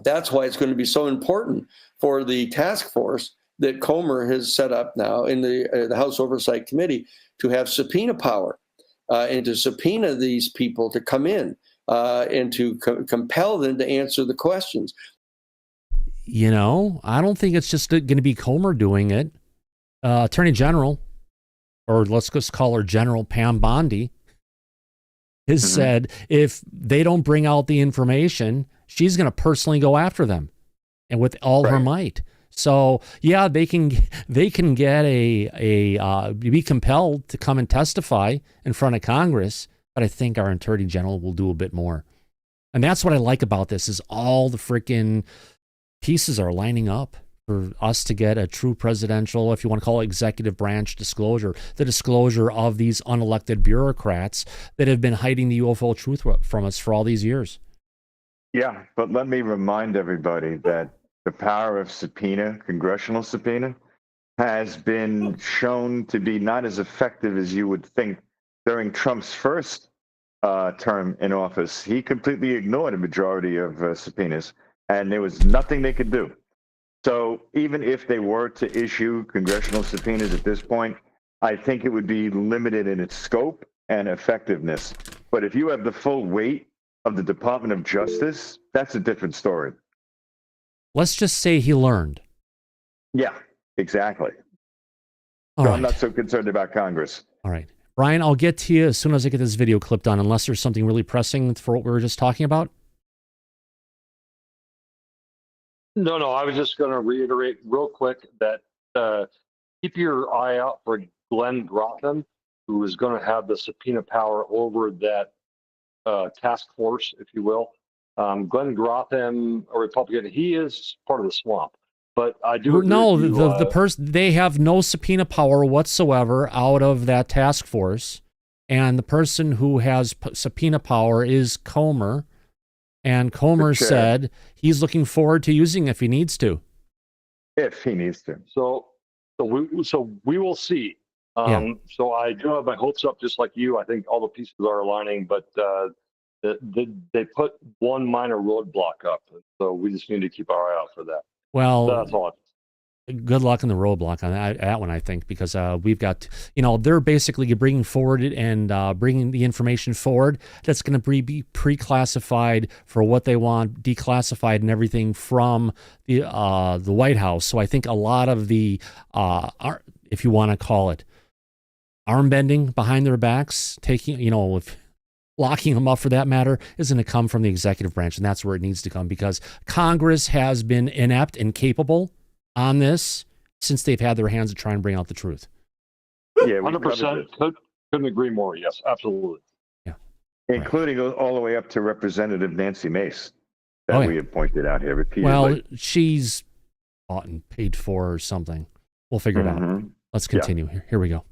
That's why it's going to be so important for the task force that Comer has set up now in the House Oversight Committee to have subpoena power and to subpoena these people to come in and to compel them to answer the questions. I don't think it's just going to be Comer doing it. Attorney General, or let's just call her General Pam Bondi, has said if they don't bring out the information, she's going to personally go after them, and with all her might. So yeah, they can get be compelled to come and testify in front of Congress, but I think our Attorney General will do a bit more. And that's what I like about this is all the freaking pieces are lining up for us to get a true presidential, if you want to call it executive branch disclosure, the disclosure of these unelected bureaucrats that have been hiding the UFO truth from us for all these years. Yeah, but let me remind everybody that the power of subpoena, congressional subpoena, has been shown to be not as effective as you would think. During Trump's first term in office, he completely ignored a majority of subpoenas, and there was nothing they could do. So even if they were to issue congressional subpoenas at this point, I think it would be limited in its scope and effectiveness. But if you have the full weight of the Department of Justice, that's a different story. Let's just say he learned. Yeah, exactly. All So right. I'm not so concerned about Congress. All right. Brian, I'll get to you as soon as I get this video clipped on, unless there's something really pressing for what we were just talking about. No, I was just going to reiterate real quick that keep your eye out for Glenn Grotham, who is going to have the subpoena power over that task force, if you will. Glenn Grotham, a Republican, he is part of the swamp, But I do agree No, with you, the person, they have no subpoena power whatsoever out of that task force, and the person who has subpoena power is Comer, and Comer said he's looking forward to using it if he needs to. If he needs to. So we will see. So I do have my hopes up, just like you. I think all the pieces are aligning, but they put one minor roadblock up, so we just need to keep our eye out for that. Well, so that's all. Good luck in the roadblock on that one, I think, because we've got, they're basically bringing forward and bringing the information forward that's going to be pre-classified for what they want, declassified and everything from the White House. So I think a lot of the, if you want to call it, arm bending behind their backs, taking, locking them up for that matter, is going to come from the executive branch, and that's where it needs to come, because Congress has been inept and capable on this since they've had their hands to try and bring out the truth. Yeah, 100%. Couldn't agree more. Yes, absolutely. Yeah, including all the way up to Representative Nancy Mace that we have pointed out here repeatedly. Well, she's bought and paid for or something. We'll figure it out. Let's continue. Here we go.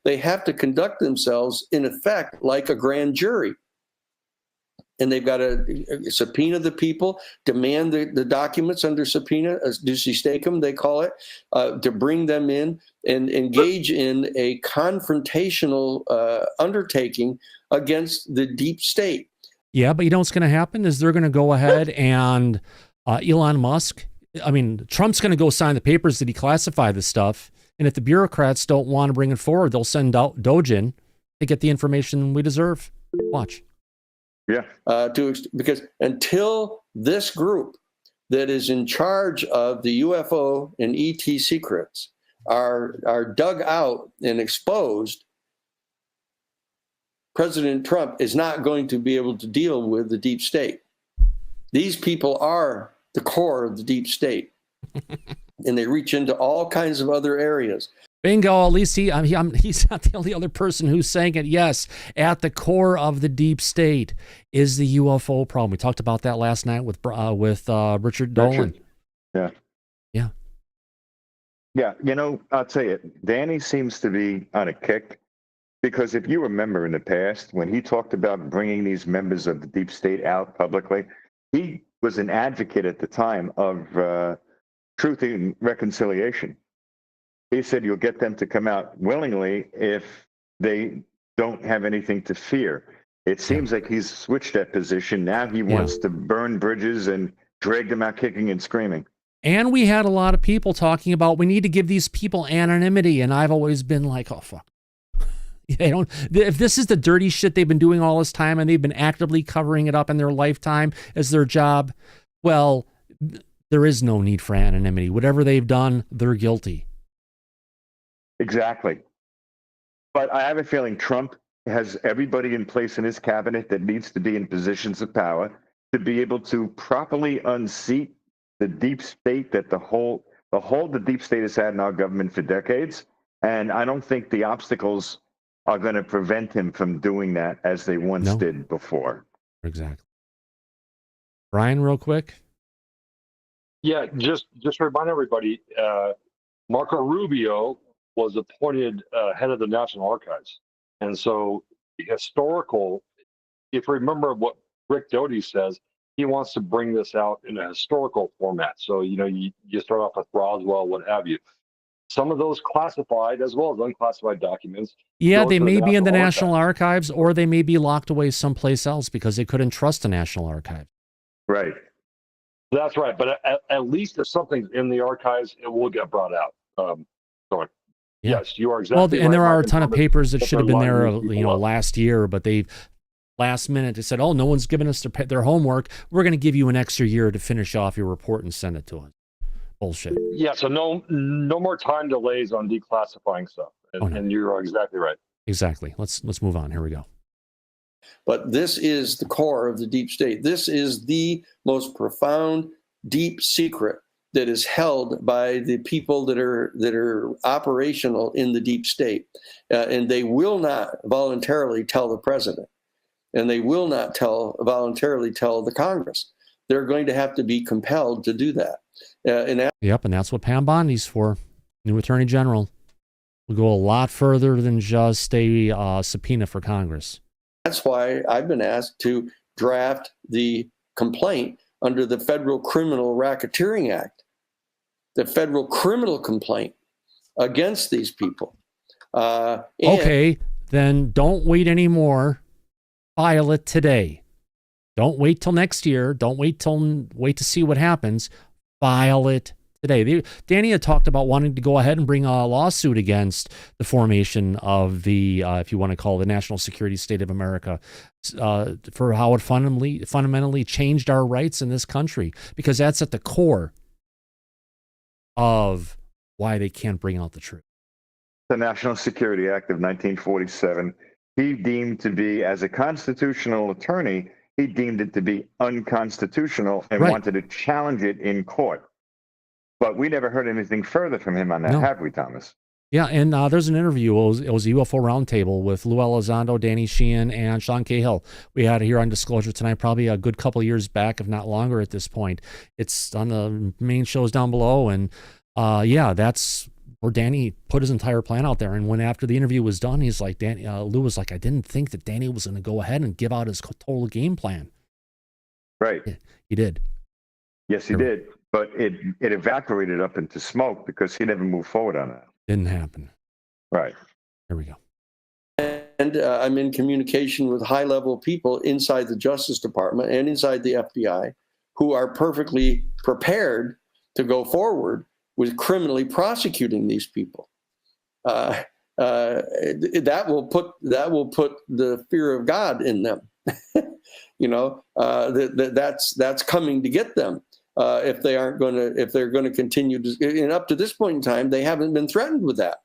They have to conduct themselves, in effect, like a grand jury. And they've got to subpoena the people, demand the documents under subpoena, as duce tecum, they call it, to bring them in and engage in a confrontational undertaking against the deep state. Yeah, but you know what's going to happen is they're going to go ahead and Elon Musk, Trump's going to go sign the papers to declassify this stuff. And if the bureaucrats don't want to bring it forward, they'll send out Doge in to get the information we deserve. Watch. Yeah. Because until this group that is in charge of the UFO and ET secrets are dug out and exposed, President Trump is not going to be able to deal with the deep state. These people are the core of the deep state, and they reach into all kinds of other areas. Bingo. At least he's not the only other person who's saying it. Yes, at the core of the deep state is the UFO problem. We talked about that last night with Richard Dolan. Yeah. I'll tell you, Danny seems to be on a kick, because if you remember in the past when he talked about bringing these members of the deep state out publicly, he was an advocate at the time of truth and reconciliation. He said you'll get them to come out willingly if they don't have anything to fear. It seems like he's switched that position. Now he wants to burn bridges and drag them out kicking and screaming. And we had a lot of people talking about we need to give these people anonymity. And I've always been like, oh, fuck. If this is the dirty shit they've been doing all this time and they've been actively covering it up in their lifetime as their job, well, there is no need for anonymity. Whatever they've done, they're guilty. Exactly. But I have a feeling Trump has everybody in place in his cabinet that needs to be in positions of power to be able to properly unseat the deep state that the hold the deep state has had in our government for decades. And I don't think the obstacles are going to prevent him from doing that as they once did before. Exactly. Brian, real quick. Yeah, just remind everybody, Marco Rubio was appointed head of the National Archives. And so the historical, if you remember what Rick Doty says, he wants to bring this out in a historical format. So, you start off with Roswell, what have you. Some of those classified as well as unclassified documents. Yeah, they may be in the National Archives, or they may be locked away someplace else because they couldn't trust the National Archives. Right. That's right. But at least if something's in the archives, it will get brought out. Yes, you are exactly right. And there are a ton of papers that should have been there, last year, but they last minute they said, "Oh, no one's given us their homework. We're going to give you an extra year to finish off your report and send it to us." Bullshit. Yeah, so no more time delays on declassifying stuff, and you're exactly right. Exactly. Let's move on. Here we go. But this is the core of the deep state. This is the most profound, deep secret that is held by the people that are operational in the deep state, and they will not voluntarily tell the president, and they will not voluntarily tell the Congress. They're going to have to be compelled to do that. Yep, and that's what Pam Bondi's for. New Attorney General. We'll go a lot further than just a subpoena for Congress. That's why I've been asked to draft the complaint under the Federal Criminal Racketeering Act, the federal criminal complaint against these people. Okay, then don't wait anymore. File it today. Don't wait till next year. Don't wait to see what happens. File it today. Danny had talked about wanting to go ahead and bring a lawsuit against the formation of the, if you want to call it, the National Security State of America, for how it fundamentally changed our rights in this country, because that's at the core of why they can't bring out the truth. The National Security Act of 1947, he deemed to be, as a constitutional attorney, he deemed it to be unconstitutional and wanted to challenge it in court. But we never heard anything further from him on that, have we, Thomas? Yeah, and there's an interview. It was a UFO Roundtable with Lou Elizondo, Danny Sheehan, and Sean Cahill. We had it here on Disclosure tonight, probably a good couple of years back, if not longer at this point. It's on the main shows down below, and that's where Danny put his entire plan out there. And when after the interview was done, he's like, Lou was like, I didn't think that Danny was going to go ahead and give out his total game plan. Right. He did. Yes, he did. But it evaporated up into smoke because he never moved forward on that. Didn't happen. Right. Here we go. And I'm in communication with high-level people inside the Justice Department and inside the FBI who are perfectly prepared to go forward with criminally prosecuting these people. That will put the fear of God in them. That's coming to get them if they're going to continue to. And up to this point in time, they haven't been threatened with that.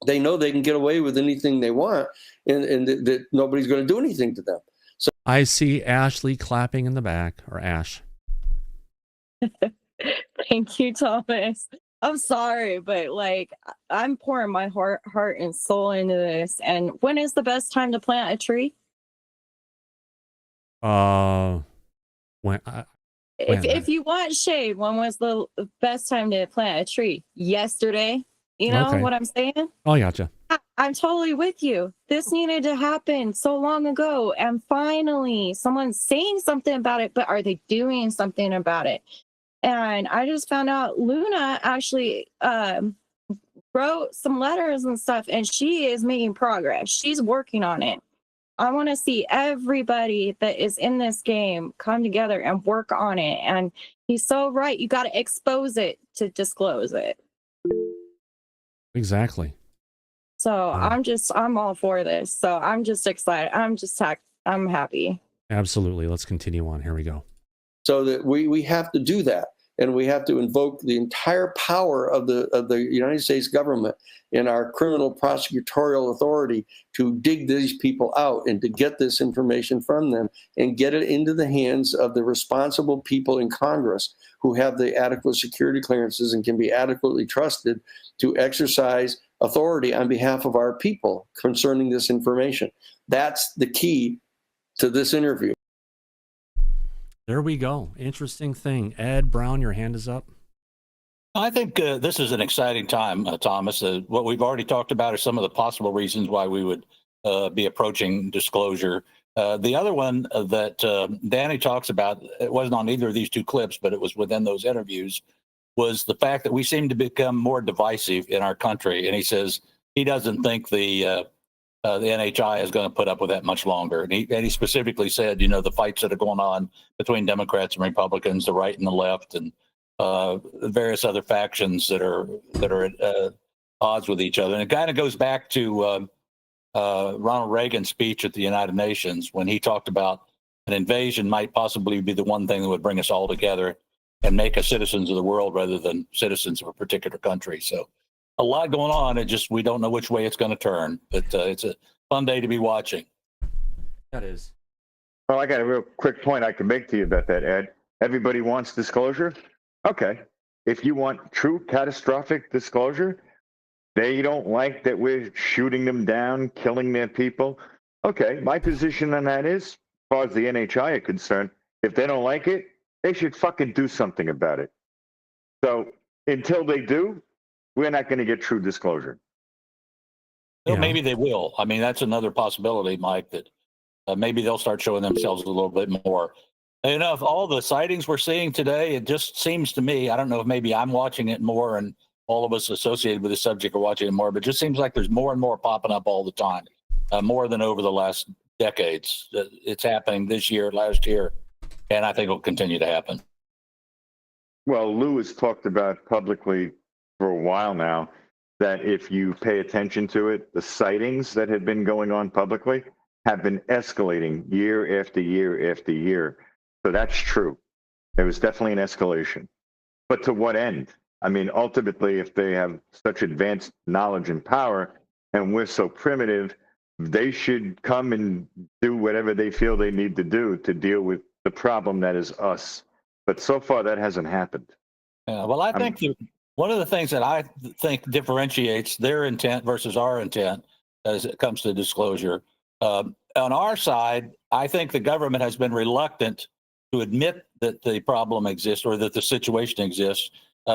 They know they can get away with anything they want, and that nobody's going to do anything to them. So I see Ashley clapping in the back, or Ash. Thank you, Thomas. I'm sorry, but I'm pouring my heart and soul into this. And when is the best time to plant a tree? If you want shade, when was the best time to plant a tree? Yesterday. You know what I'm saying? Oh, I gotcha. I'm totally with you. This needed to happen so long ago, and finally someone's saying something about it, but are they doing something about it? And I just found out Luna actually wrote some letters and stuff, and she is making progress. She's working on it. I want to see everybody that is in this game come together and work on it. And he's so right. You got to expose it to disclose it. Exactly. So I'm all for this. So I'm just excited. I'm happy. Absolutely. Let's continue on. Here we go. So that we have to do that. And we have to invoke the entire power of the United States government and our criminal prosecutorial authority to dig these people out and to get this information from them and get it into the hands of the responsible people in Congress who have the adequate security clearances and can be adequately trusted to exercise authority on behalf of our people concerning this information. That's the key to this interview. There we go. Interesting thing. Ed Brown, your hand is up. I think this is an exciting time, Thomas. What we've already talked about are some of the possible reasons why we would be approaching disclosure. The other one that Danny talks about, it wasn't on either of these two clips, but it was within those interviews, was the fact that we seem to become more divisive in our country. And he says he doesn't think the NHI is going to put up with that much longer. And he specifically said, the fights that are going on between Democrats and Republicans, the right and the left, and various other factions that are at odds with each other. And it kind of goes back to Ronald Reagan's speech at the United Nations when he talked about an invasion might possibly be the one thing that would bring us all together and make us citizens of the world rather than citizens of a particular country. So a lot going on. We don't know which way it's going to turn, but it's a fun day to be watching. That is. Well, I got a real quick point I can make to you about that, Ed. Everybody wants disclosure. Okay. If you want true catastrophic disclosure, they don't like that we're shooting them down, killing their people. Okay. My position on that is, as far as the NHI are concerned, if they don't like it, they should fucking do something about it. So until they do, we're not going to get true disclosure. Well, Yeah. maybe they will. I mean, that's another possibility, Mike, that maybe they'll start showing themselves a little bit more. You know, if all the sightings we're seeing today, it just seems to me, I don't know if maybe I'm watching it more and all of us associated with the subject are watching it more, but it just seems like there's more and more popping up all the time, more than over the last decades. It's happening this year, last year, and I think it'll continue to happen. Well, Lou has talked about publicly for a while now that if you pay attention to it, the sightings that had been going on publicly have been escalating year after year after year. So that's true. There was definitely an escalation. But to what end? I mean, ultimately, if they have such advanced knowledge and power, and we're so primitive, they should come and do whatever they feel they need to do to deal with the problem that is us. But so far, that hasn't happened. Well, I think one of the things that I think differentiates their intent versus our intent as it comes to disclosure, on our side, I think the government has been reluctant to admit that the problem exists or that the situation exists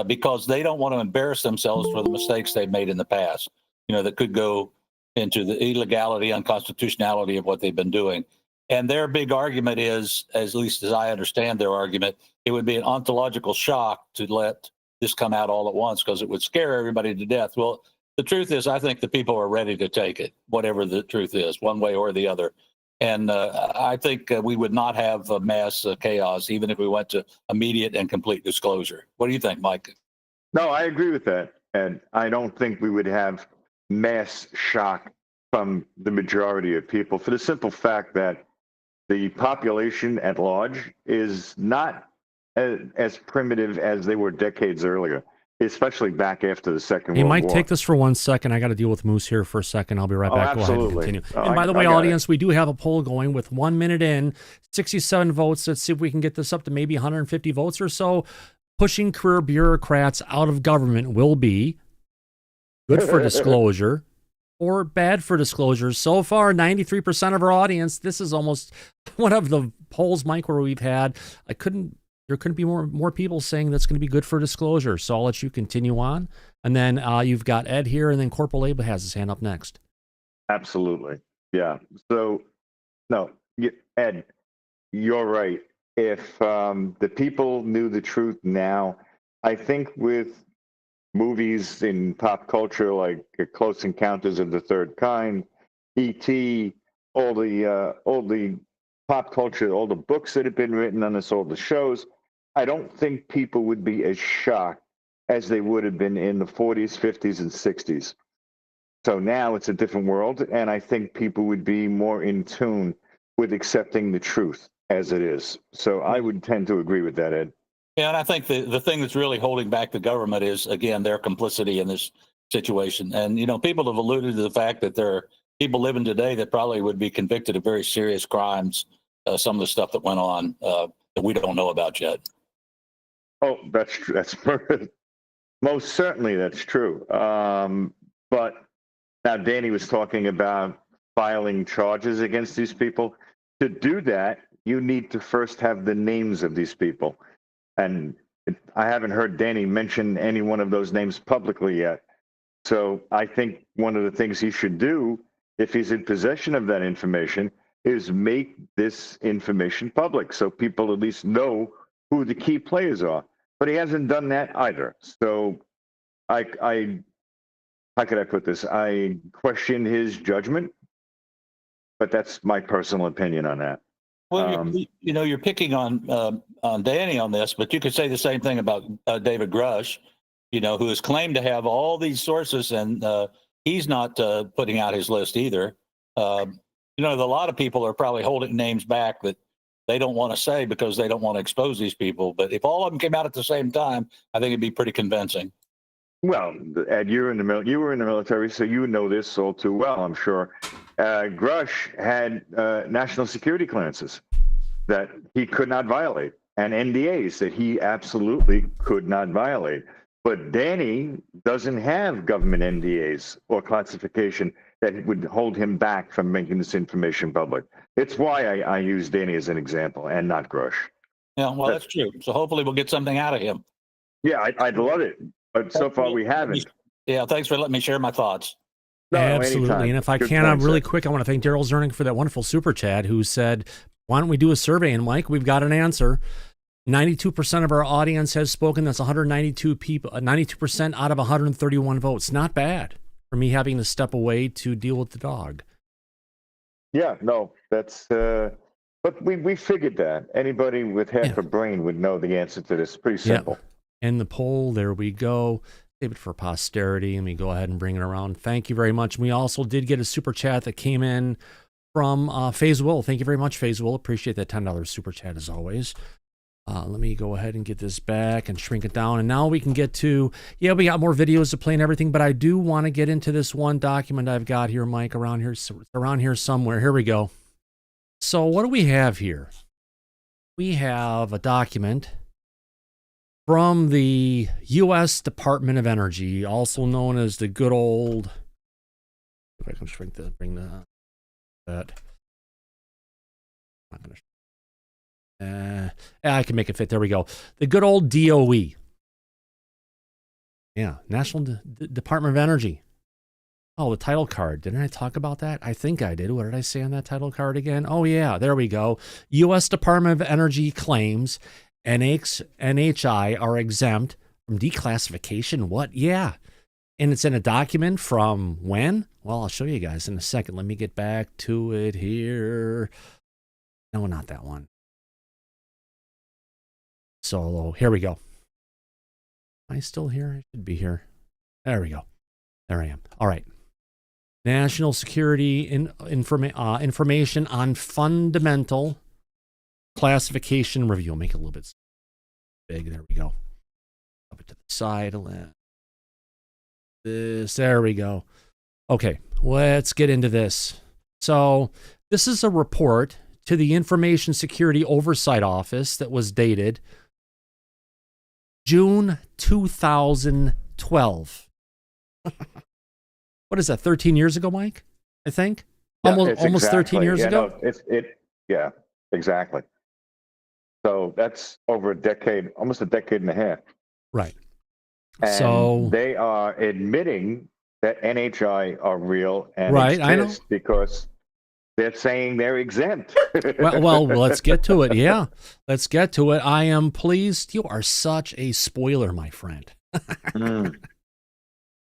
because they don't want to embarrass themselves for the mistakes they've made in the past, you know, that could go into the illegality, unconstitutionality of what they've been doing. And their big argument is, at least as I understand their argument, it would be an ontological shock to let this come out all at once because it would scare everybody to death. Well, the truth is, I think the people are ready to take it, whatever the truth is, one way or the other. And I think we would not have mass chaos, even if we went to immediate and complete disclosure. What do you think, Mike? No, I agree with that. And I don't think we would have mass shock from the majority of people for the simple fact that the population at large is not as primitive as they were decades earlier, especially back after the Second Hey, World Mike, War. take this for 1 second. I got to deal with Moose here for a second. I'll be right back. Go ahead and Absolutely. continue. And by the way, audience, we do have a poll going with 1 minute in, 67 votes. Let's see if we can get this up to maybe 150 votes or so. Pushing career bureaucrats out of government will be good for disclosure or bad for disclosure. So far, 93% of our audience, this is almost one of the polls, Mike, where we've had, there couldn't be more people saying that's going to be good for disclosure. So I'll let you continue on. And then you've got Ed here, and then Corporal Abel has his hand up next. Absolutely. Yeah. So, no, Ed, you're right. If the people knew the truth now, I think with movies in pop culture like Close Encounters of the Third Kind, E.T., all the pop culture, all the books that have been written on this, all the shows, I don't think people would be as shocked as they would have been in the 40s, 50s, and 60s. So now it's a different world, and I think people would be more in tune with accepting the truth as it is. So I would tend to agree with that, Ed. Yeah, and I think the thing that's really holding back the government is, again, their complicity in this situation. And, you know, people have alluded to the fact that there are people living today that probably would be convicted of very serious crimes, some of the stuff that went on that we don't know about yet. Oh, that's true. That's most certainly that's true. But now Danny was talking about filing charges against these people. To do that, you need to first have the names of these people. And I haven't heard Danny mention any one of those names publicly yet. So I think one of the things he should do, if he's in possession of that information, is make this information public so people at least know who the key players are. But he hasn't done that either. So how could I put this? I question his judgment, but that's my personal opinion on that. Well, you know, you're picking on Danny on this, but you could say the same thing about David Grusch, you know, who has claimed to have all these sources, and he's not putting out his list either. You know, a lot of people are probably holding names back that they don't want to say because they don't want to expose these people. But if all of them came out at the same time, I think it'd be pretty convincing. Well, Ed, you were in the military, so you know this all too well, I'm sure. Grusch had national security clearances that he could not violate, and NDAs that he absolutely could not violate. But Danny doesn't have government NDAs or classification that would hold him back from making this information public. It's why I use Danny as an example and not Grusch. Yeah, well, that's true. So hopefully we'll get something out of him. Yeah, I'd love it, but so far we haven't. Yeah, thanks for letting me share my thoughts. No, Absolutely. anytime. And if I Good can, point, really sir. quick, I want to thank Daryl Zerning for that wonderful super chat who said, why don't we do a survey? And Mike, we've got an answer. 92% of our audience has spoken. That's 192 people, 92% out of 131 votes. Not bad for me having to step away to deal with the dog. Yeah, no, that's. But we figured that anybody with half a brain would know the answer to this. Pretty simple. And the poll, there we go. Save it for posterity. Let me go ahead and bring it around. Thank you very much. We also did get a super chat that came in from FaZe Will. Thank you very much, FaZe Will. Appreciate that $10 super chat as always. Let me go ahead and get this back and shrink it down. And now we can get to, we got more videos to play and everything, but I do want to get into this one document I've got here, Mike, around here somewhere. Here we go. So what do we have here? We have a document from the U.S. Department of Energy, also known as the good old, if I can shrink that, bring that. I'm not going to. I can make it fit. There we go. The good old DOE. Yeah, National Department of Energy. Oh, the title card. Didn't I talk about that? I think I did. What did I say on that title card again? Oh, yeah, there we go. U.S. Department of Energy claims NHI are exempt from declassification. What? Yeah. And it's in a document from when? Well, I'll show you guys in a second. Let me get back to it here. No, not that one. So here we go. Am I still here? I should be here. There we go. There I am. All right. National Security Information on Fundamental Classification Review. I'll make it a little bit big. There we go. Up it to the side. There we go. Okay, let's get into this. So this is a report to the Information Security Oversight Office that was dated June 2012. What is that, 13 years ago, Mike? I think? Yeah, almost exactly. 13 years ago? No, yeah, exactly. So that's over a decade, almost a decade and a half. Right. And so they are admitting that NHI are real and right, I know. because they're saying they're exempt. well, let's get to it. Yeah, let's get to it. I am pleased. You are such a spoiler, my friend.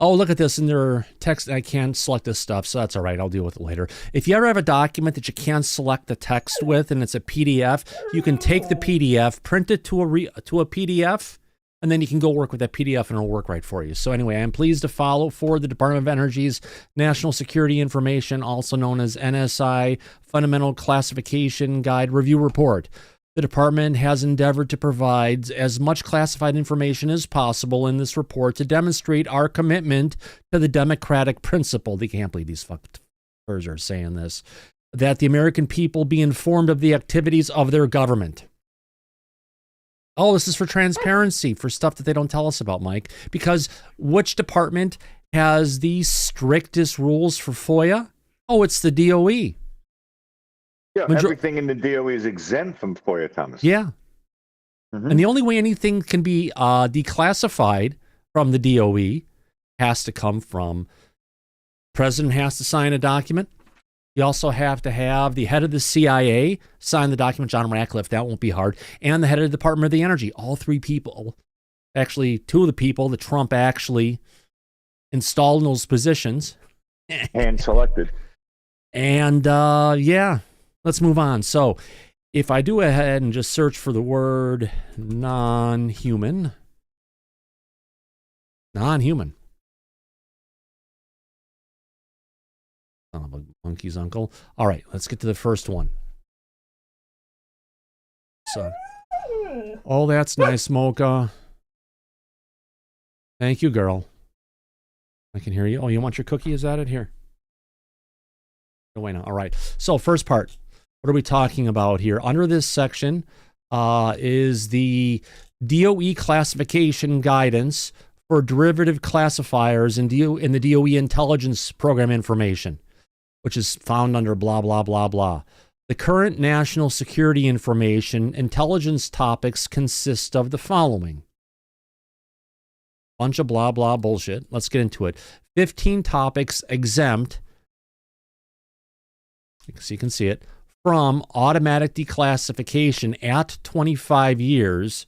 Oh, look at this in their text. I can't select this stuff, so that's all right. I'll deal with it later. If you ever have a document that you can't select the text with and it's a PDF, you can take the PDF, print it to a PDF, and then you can go work with that PDF and it'll work right for you. So anyway, I'm pleased to follow for the Department of Energy's National Security Information, also known as NSI Fundamental Classification Guide Review Report. The department has endeavored to provide as much classified information as possible in this report to demonstrate our commitment to the democratic principle. They can't believe these fuckers are saying this. That the American people be informed of the activities of their government. Oh, this is for transparency, for stuff that they don't tell us about, Mike. Because which department has the strictest rules for FOIA? Oh, it's the DOE. Yeah, everything in the DOE is exempt from FOIA, Thomas. Yeah. And the only way anything can be declassified from the DOE has to come from president has to sign a document. You also have to have the head of the CIA sign the document, John Ratcliffe. That won't be hard. And the head of the Department of the Energy. All three people, actually two of the people that Trump actually installed in those positions. And selected. And yeah. Let's move on. So if I do ahead and just search for the word non-human. Son of a monkey's uncle. All right, let's get to the first one. So, oh, that's nice, Mocha. Thank you, girl. I can hear you. Oh, you want your cookie? Is that it? Here. No way now. All right. So first part. What are we talking about here? Under this section is the DOE classification guidance for derivative classifiers in the DOE intelligence program information, which is found under blah, blah, blah, blah. The current national security information intelligence topics consist of the following. Bunch of blah, blah bullshit. Let's get into it. 15 topics exempt, so you can see it, from automatic declassification at 25 years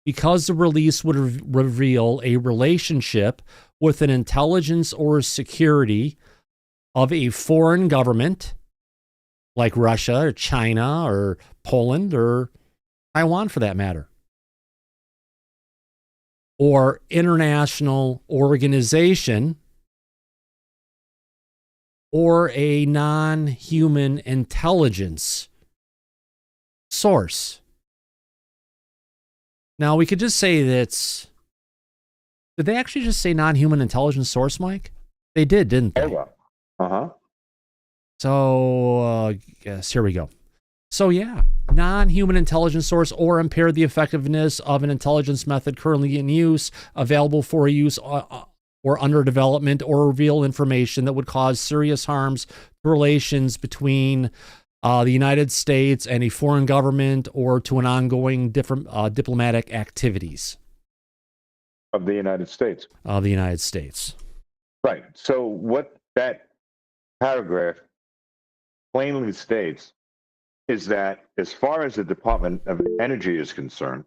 because the release would reveal a relationship with an intelligence or security of a foreign government like Russia or China or Poland or Taiwan for that matter, or international organization, or a non-human intelligence source. Now, we could just say that's... Did they actually just say non-human intelligence source, Mike? They did, didn't they? Uh-huh. So, yes, here we go. So, yeah, non-human intelligence source or impair the effectiveness of an intelligence method currently in use, available for use or under development, or reveal information that would cause serious harms to relations between the United States and a foreign government or to an ongoing different diplomatic activities. Of the United States. Of the United States. Right. So what that paragraph plainly states is that as far as the Department of Energy is concerned,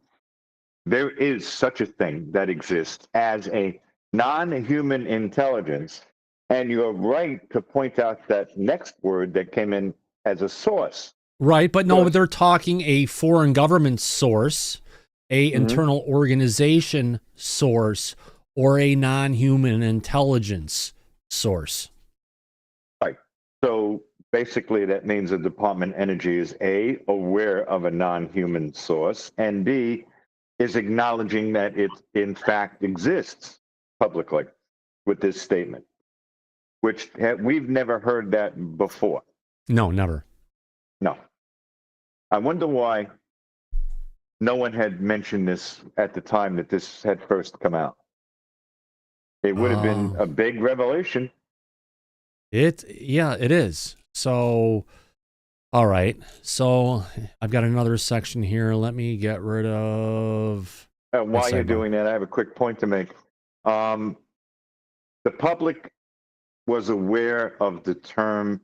there is such a thing that exists as a non-human intelligence. And you're right to point out that next word that came in as a source. Right, but no, they're talking a foreign government source, a internal organization source, or a non-human intelligence source. Right. So basically that means the Department of Energy is A, aware of a non-human source, and B, is acknowledging that it in fact exists publicly with this statement, which we've never heard that before. No, never. No. I wonder why no one had mentioned this at the time that this had first come out. It would have been a big revelation. It is. So, all right. So I've got another section here. Let me get rid of... While you're doing that, I have a quick point to make. The public was aware of the term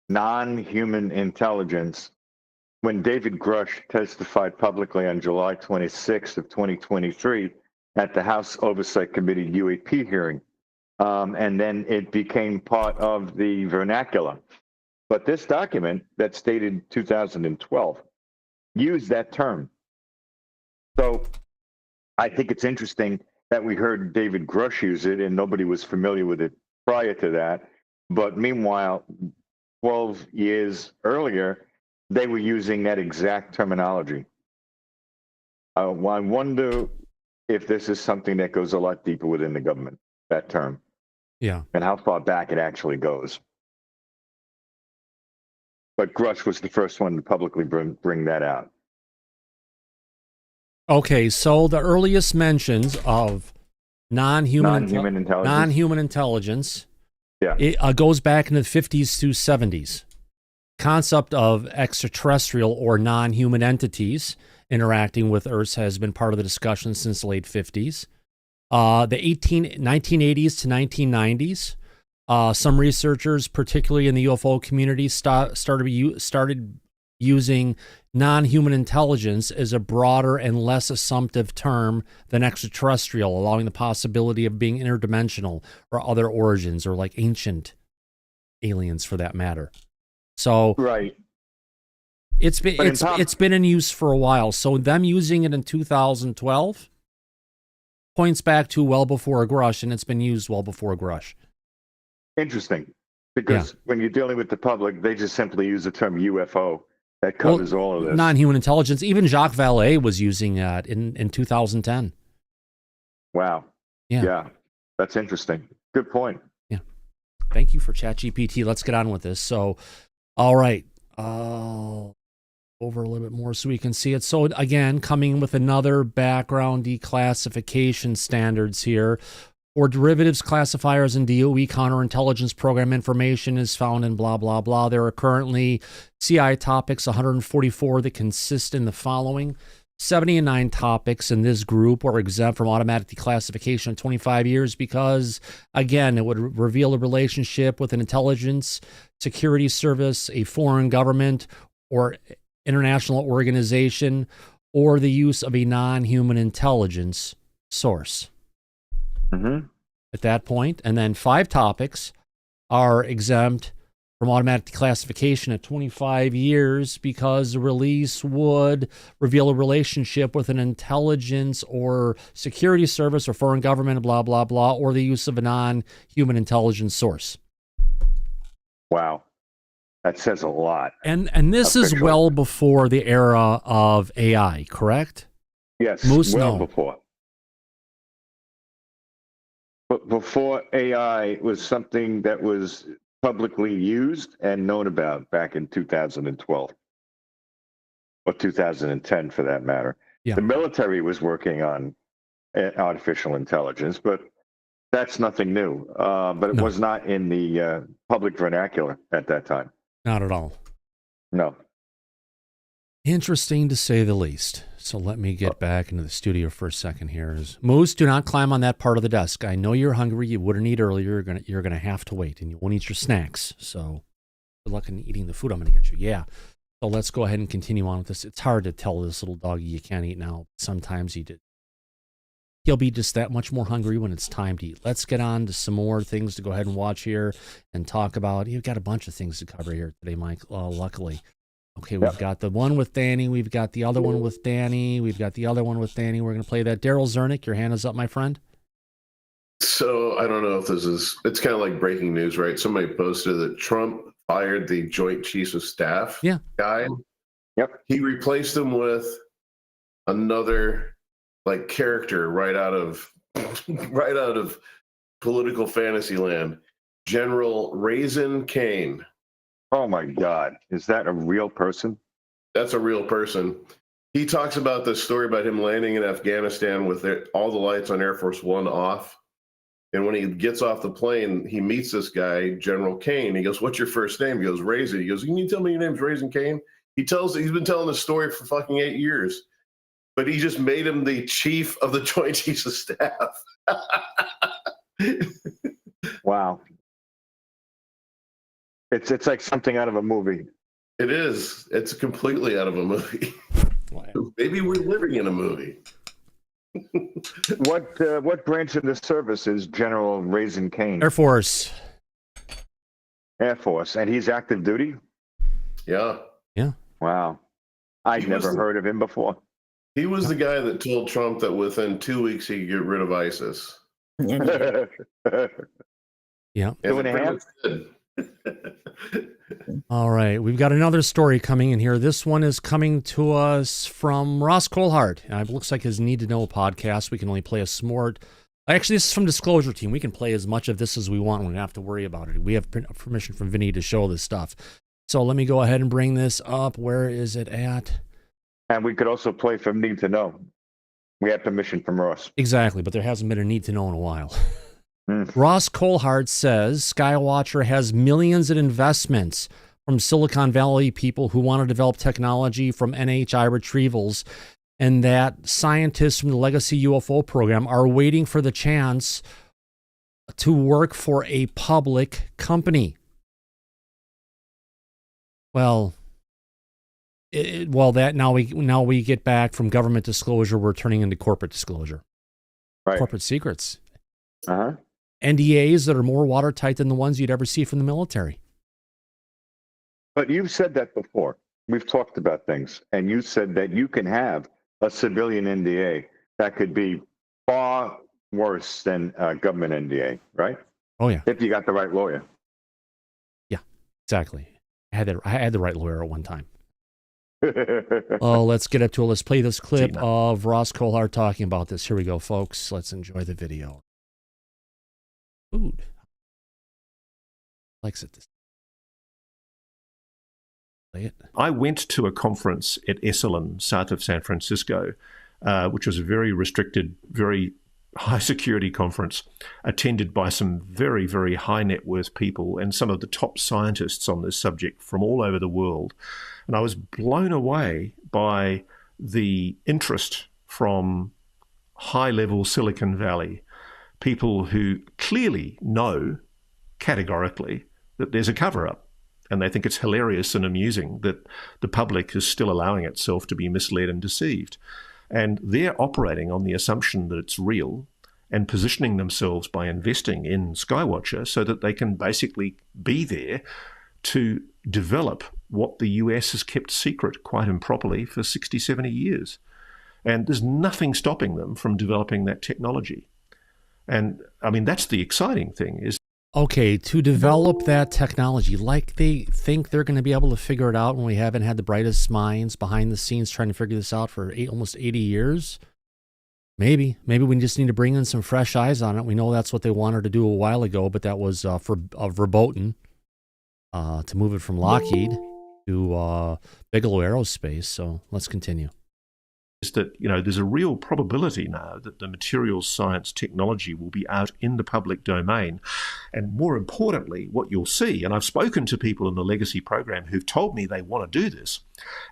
non-human intelligence when David Grusch testified publicly on July 26th of 2023 at the House Oversight Committee UAP hearing. And then it became part of the vernacular. But this document that's dated 2012 used that term. So I think it's interesting that we heard David Grusch use it and nobody was familiar with it prior to that. But meanwhile, 12 years earlier, they were using that exact terminology. I wonder if this is something that goes a lot deeper within the government, that term. Yeah. And how far back it actually goes. But Grusch was the first one to publicly bring that out. Okay, so the earliest mentions of non-human intelligence, yeah, it goes back into the 50s to 70s. Concept of extraterrestrial or non-human entities interacting with Earth has been part of the discussion since the late 50s. The 1980s to 1990s, some researchers, particularly in the UFO community, started using non-human intelligence as a broader and less assumptive term than extraterrestrial, allowing the possibility of being interdimensional or other origins, or like ancient aliens for that matter. So right, it's been in use for a while. So them using it in 2012 points back to well before Grusch, and it's been used well before Grusch. Interesting, because when you're dealing with the public, they just simply use the term UFO. That covers all of this. Non-human intelligence. Even Jacques Vallée was using that in 2010. Wow. Yeah. That's interesting. Good point. Yeah. Thank you for ChatGPT. Let's get on with this. So, all right. Over a little bit more so we can see it. So, again, coming with another background declassification standards here. For derivatives, classifiers, and DOE counterintelligence program information is found in blah, blah, blah. There are currently CI topics 144 that consist in the following. 79 topics in this group were exempt from automatic declassification in 25 years because, again, it would reveal a relationship with an intelligence, security service, a foreign government, or international organization, or the use of a non-human intelligence source. At that point. And then 5 topics are exempt from automatic declassification at 25 years because the release would reveal a relationship with an intelligence or security service or foreign government, blah, blah, blah, or the use of a non-human intelligence source. Wow. That says a lot. And this is well before the era of AI, correct? Yes, Moose, well no. before. But before AI was something that was publicly used and known about back in 2012 or 2010 for that matter. Yeah. The military was working on artificial intelligence, but that's nothing new. But it was not in the public vernacular at that time. Not at all. No. Interesting to say the least. So let me get back into the studio for a second here. Moose, do not climb on that part of the desk. I know you're hungry. You wouldn't eat earlier. You're gonna have to wait, and you won't eat your snacks. So good luck in eating the food I'm gonna get you. Yeah. So let's go ahead and continue on with this. It's hard to tell this little doggy you can't eat now. Sometimes he'll be just that much more hungry when it's time to eat. Let's get on to some more things to go ahead and watch here and talk about. You've got a bunch of things to cover here today, Mike, luckily. Okay, we've got the one with Danny. We've got the other one with Danny. We've got the other one with Danny. We're going to play that. Daryl Zernick, your hand is up, my friend. So I don't know if it's kind of like breaking news, right? Somebody posted that Trump fired the Joint Chiefs of Staff guy. Yep. He replaced him with another like character right out of political fantasy land. General Raisin Kane. Oh my God. Is that a real person? That's a real person. He talks about the story about him landing in Afghanistan with all the lights on Air Force One off. And when he gets off the plane, he meets this guy, General Kane. He goes, "What's your first name?" He goes, "Raisin." He goes, "Can you tell me your name's Raisin Kane?" He's been telling this story for fucking 8 years. But he just made him the chief of the Joint Chiefs of Staff. Wow. It's like something out of a movie. It is. It's completely out of a movie. Wow. Maybe we're living in a movie. What branch of the service is General Raisin Kane? Air Force. Air Force. And he's active duty? Yeah. Yeah. Wow. I'd never heard of him before. He was the guy that told Trump that within 2 weeks he could get rid of ISIS. Yeah. 2.5? All right. We've got another story coming in here. This one is coming to us from Ross Colhart. And it looks like his Need to Know podcast. We can only play a smart. Actually, this is from Disclosure Team. We can play as much of this as we want. We don't have to worry about it. We have permission from Vinny to show this stuff. So let me go ahead and bring this up. Where is it at? And we could also play from Need to Know. We have permission from Ross. Exactly, but there hasn't been a Need to Know in a while. Ross Colhart says Skywatcher has millions in investments from Silicon Valley people who want to develop technology from NHI retrievals, and that scientists from the Legacy UFO program are waiting for the chance to work for a public company. Well, now we get back from government disclosure, we're turning into corporate disclosure. Right. Corporate secrets. Uh-huh. NDAs that are more watertight than the ones you'd ever see from the military. But you've said that before. We've talked about things, and you said that you can have a civilian NDA that could be far worse than a government NDA, right? Oh, yeah. If you got the right lawyer. Yeah, exactly. I had the right lawyer at one time. Oh, let's get up to it. Let's play this clip of Ross Colhart talking about this. Here we go, folks. Let's enjoy the video. Food. Likes it. Play it. I went to a conference at Esalen, south of San Francisco, which was a very restricted, very high security conference attended by some very, very high net worth people and some of the top scientists on this subject from all over the world. And I was blown away by the interest from high-level Silicon Valley, people who clearly know categorically that there's a cover-up, and they think it's hilarious and amusing that the public is still allowing itself to be misled and deceived. And they're operating on the assumption that it's real and positioning themselves by investing in Skywatcher so that they can basically be there to develop what the US has kept secret quite improperly for 60, 70 years. And there's nothing stopping them from developing that technology. And I mean, that's the exciting thing is. Okay, to develop that technology, like they think they're going to be able to figure it out when we haven't had the brightest minds behind the scenes trying to figure this out for almost 80 years. Maybe we just need to bring in some fresh eyes on it. We know that's what they wanted to do a while ago, but that was verboten to move it from Lockheed to Bigelow Aerospace. So let's continue. Is that, you know, there's a real probability now that the materials science technology will be out in the public domain. And more importantly, what you'll see, and I've spoken to people in the legacy program who've told me they want to do this,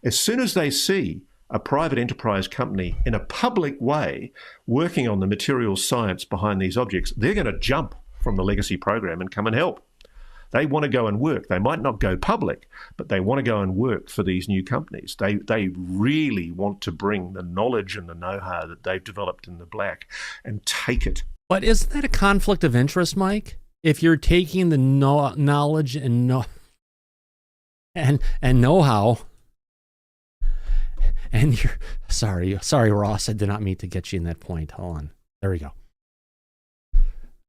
as soon as they see a private enterprise company in a public way working on the materials science behind these objects, they're going to jump from the legacy program and come and help. They want to go and work. They might not go public, but they want to go and work for these new companies. They really want to bring the knowledge and the know-how that they've developed in the black and take it. But isn't that a conflict of interest, Mike? If you're taking the knowledge and know-how, and you're sorry, Ross, I did not mean to get you in that point. Hold on. There we go.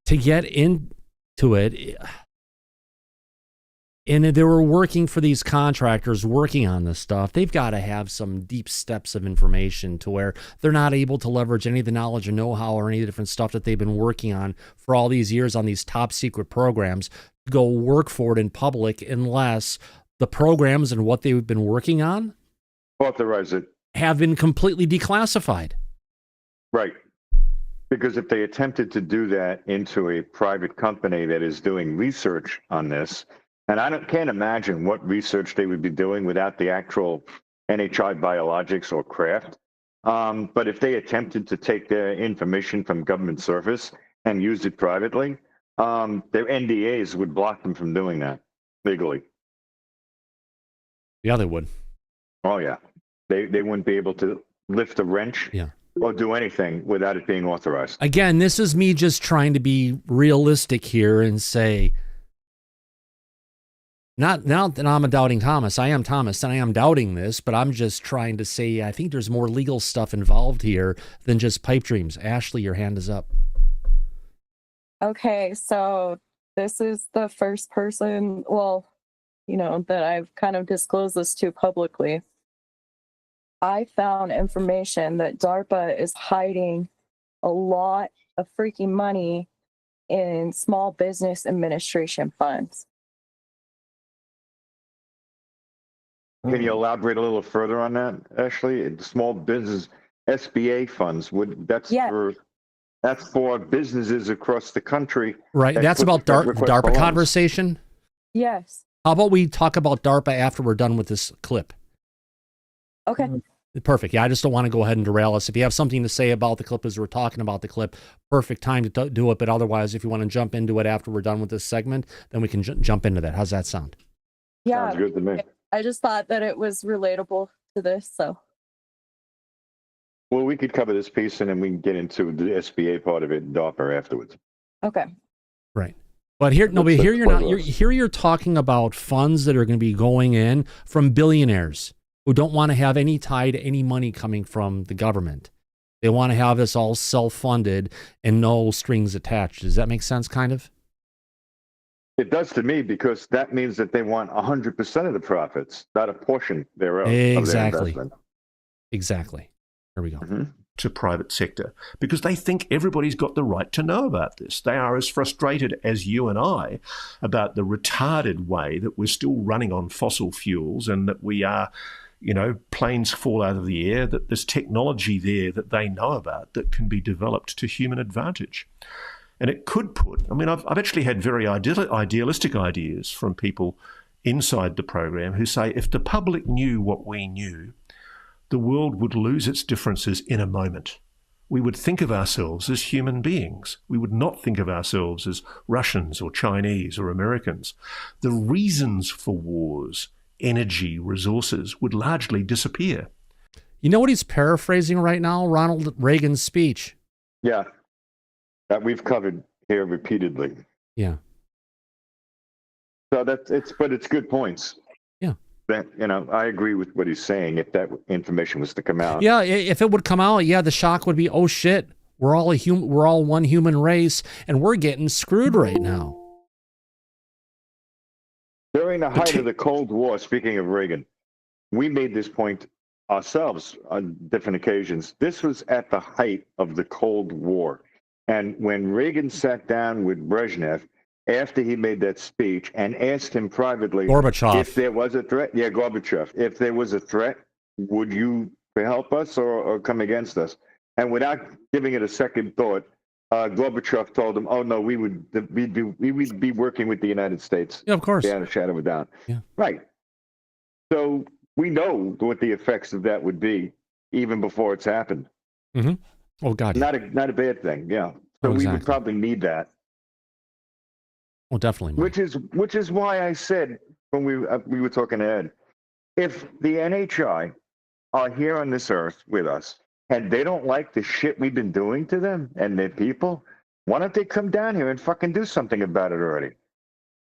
To get into it. And they were working for these contractors working on this stuff. They've got to have some deep steps of information to where they're not able to leverage any of the knowledge or know-how or any of the different stuff that they've been working on for all these years on these top secret programs to go work for it in public unless the programs and what they've been working on authorize it, have been completely declassified. Right. Because if they attempted to do that into a private company that is doing research on this, and I can't imagine what research they would be doing without the actual NHI biologics or craft. But if they attempted to take their information from government service and use it privately, their NDAs would block them from doing that legally. Yeah, they would. Oh, yeah. They wouldn't be able to lift a wrench or do anything without it being authorized. Again, this is me just trying to be realistic here and say, not that I'm a doubting Thomas. I am Thomas, and I am doubting this, but I'm just trying to say I think there's more legal stuff involved here than just pipe dreams. Ashley, your hand is up. Okay, so this is the first person, well, you know, that I've kind of disclosed this to publicly. I found information that DARPA is hiding a lot of freaking money in small business administration funds. Can you elaborate a little further on that, Ashley? Small business SBA funds that's for businesses across the country. Right. That's about DARPA conversation. Yes. How about we talk about DARPA after we're done with this clip? Okay. Perfect. Yeah, I just don't want to go ahead and derail us. If you have something to say about the clip as we're talking about the clip, perfect time to do it. But otherwise, if you want to jump into it after we're done with this segment, then we can jump into that. How's that sound? Yeah. Sounds good to me. I just thought that it was relatable to this, so. Well, we could cover this piece and then we can get into the SBA part of it, DARPA, afterwards. Okay. Right. But here you're talking about funds that are going to be going in from billionaires who don't want to have any tie to any money coming from the government. They want to have this all self-funded and no strings attached. Does that make sense, kind of? It does to me, because that means that they want 100% of the profits, not a portion thereof. Exactly. Of their investment. Exactly. There we go. Mm-hmm. To private sector, because they think everybody's got the right to know about this. They are as frustrated as you and I about the retarded way that we're still running on fossil fuels and that we are, you know, planes fall out of the air, that there's technology there that they know about that can be developed to human advantage. And it could put, I mean, I've actually had very idealistic ideas from people inside the program who say, if the public knew what we knew, the world would lose its differences in a moment. We would think of ourselves as human beings. We would not think of ourselves as Russians or Chinese or Americans. The reasons for wars, energy, resources would largely disappear. You know what he's paraphrasing right now? Ronald Reagan's speech. Yeah, that we've covered here repeatedly. Yeah. So it's good points. Yeah. That, I agree with what he's saying. If that information was to come out, Yeah, if it would come out, yeah, the shock would be, oh shit, we're all one human race, and we're getting screwed right now. During the height of the Cold War, speaking of Reagan, we made this point ourselves on different occasions. This was at the height of the Cold War. And when Reagan sat down with Brezhnev after he made that speech and asked him privately, Gorbachev, if there was a threat, Gorbachev, if there was a threat, would you help us or come against us? And without giving it a second thought, Gorbachev told him, "Oh no, we would be working with the United States." Yeah, of course. Without a shadow of a doubt. Yeah. Right. So we know what the effects of that would be, even before it's happened. Mm-hmm. Oh God. Not a bad thing. Yeah. So we would probably need that. Oh, definitely. Mike. Which is why I said when we were talking to Ed, if the NHI are here on this earth with us and they don't like the shit we've been doing to them and their people, why don't they come down here and fucking do something about it already?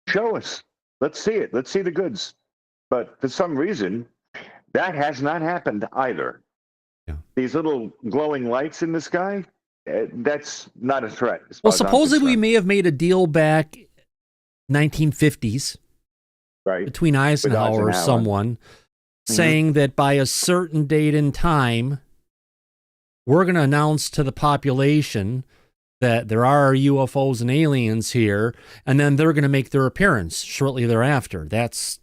Show us. Let's see it. Let's see the goods. But for some reason, that has not happened either. Yeah. These little glowing lights in the sky, that's not a threat. Well, supposedly we may have made a deal back 1950s, right, between Eisenhower or someone, saying that by a certain date and time, we're going to announce to the population that there are UFOs and aliens here, and then they're going to make their appearance shortly thereafter. That's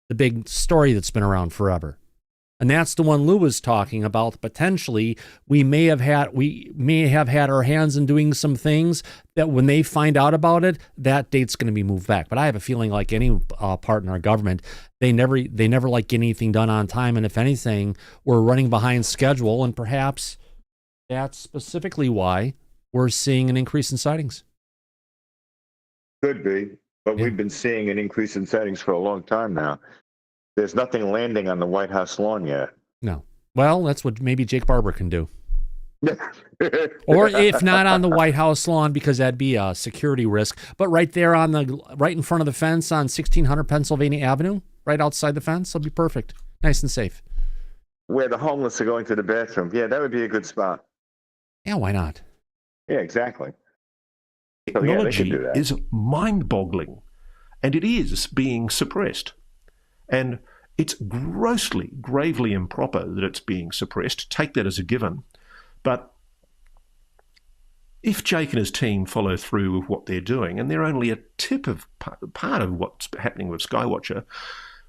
the big story that's been around forever. And that's the one Lou was talking about. Potentially, we may have had our hands in doing some things that when they find out about it, that date's going to be moved back. But I have a feeling, like any part in our government, they never like getting anything done on time. And if anything, we're running behind schedule. And perhaps that's specifically why we're seeing an increase in sightings. Could be, but we've been seeing an increase in sightings for a long time now. There's nothing landing on the White House lawn yet. No. Well, that's what maybe Jake Barber can do. Or if not on the White House lawn, because that'd be a security risk, but right there right in front of the fence on 1600 Pennsylvania Avenue, right outside the fence, it'll be perfect. Nice and safe. Where the homeless are going to the bathroom. Yeah, that would be a good spot. Yeah, why not? Yeah, exactly. Technology is mind-boggling, and it is being suppressed. And it's gravely improper that it's being suppressed. Take that as a given. But if Jake and his team follow through with what they're doing, and they're only a tip of part of what's happening with Skywatcher,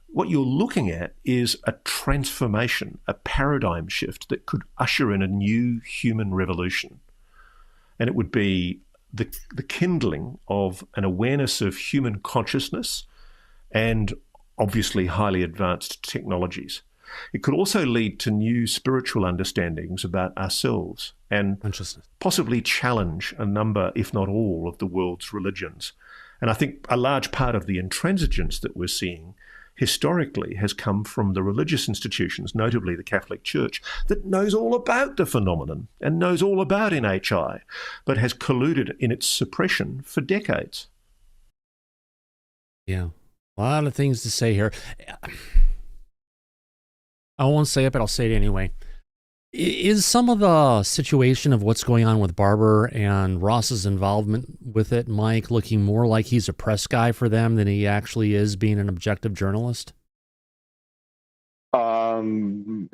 what you're looking at is a transformation, a paradigm shift that could usher in a new human revolution. And it would be the kindling of an awareness of human consciousness and obviously highly advanced technologies. It could also lead to new spiritual understandings about ourselves and possibly challenge a number, if not all, of the world's religions. And I think a large part of the intransigence that we're seeing historically has come from the religious institutions, notably the Catholic Church, that knows all about the phenomenon and knows all about NHI, but has colluded in its suppression for decades. Yeah. A lot of things to say here. I won't say it, but I'll say it anyway. Is some of the situation of what's going on with Barber and Ross's involvement with it, Mike, looking more like he's a press guy for them than he actually is being an objective journalist? One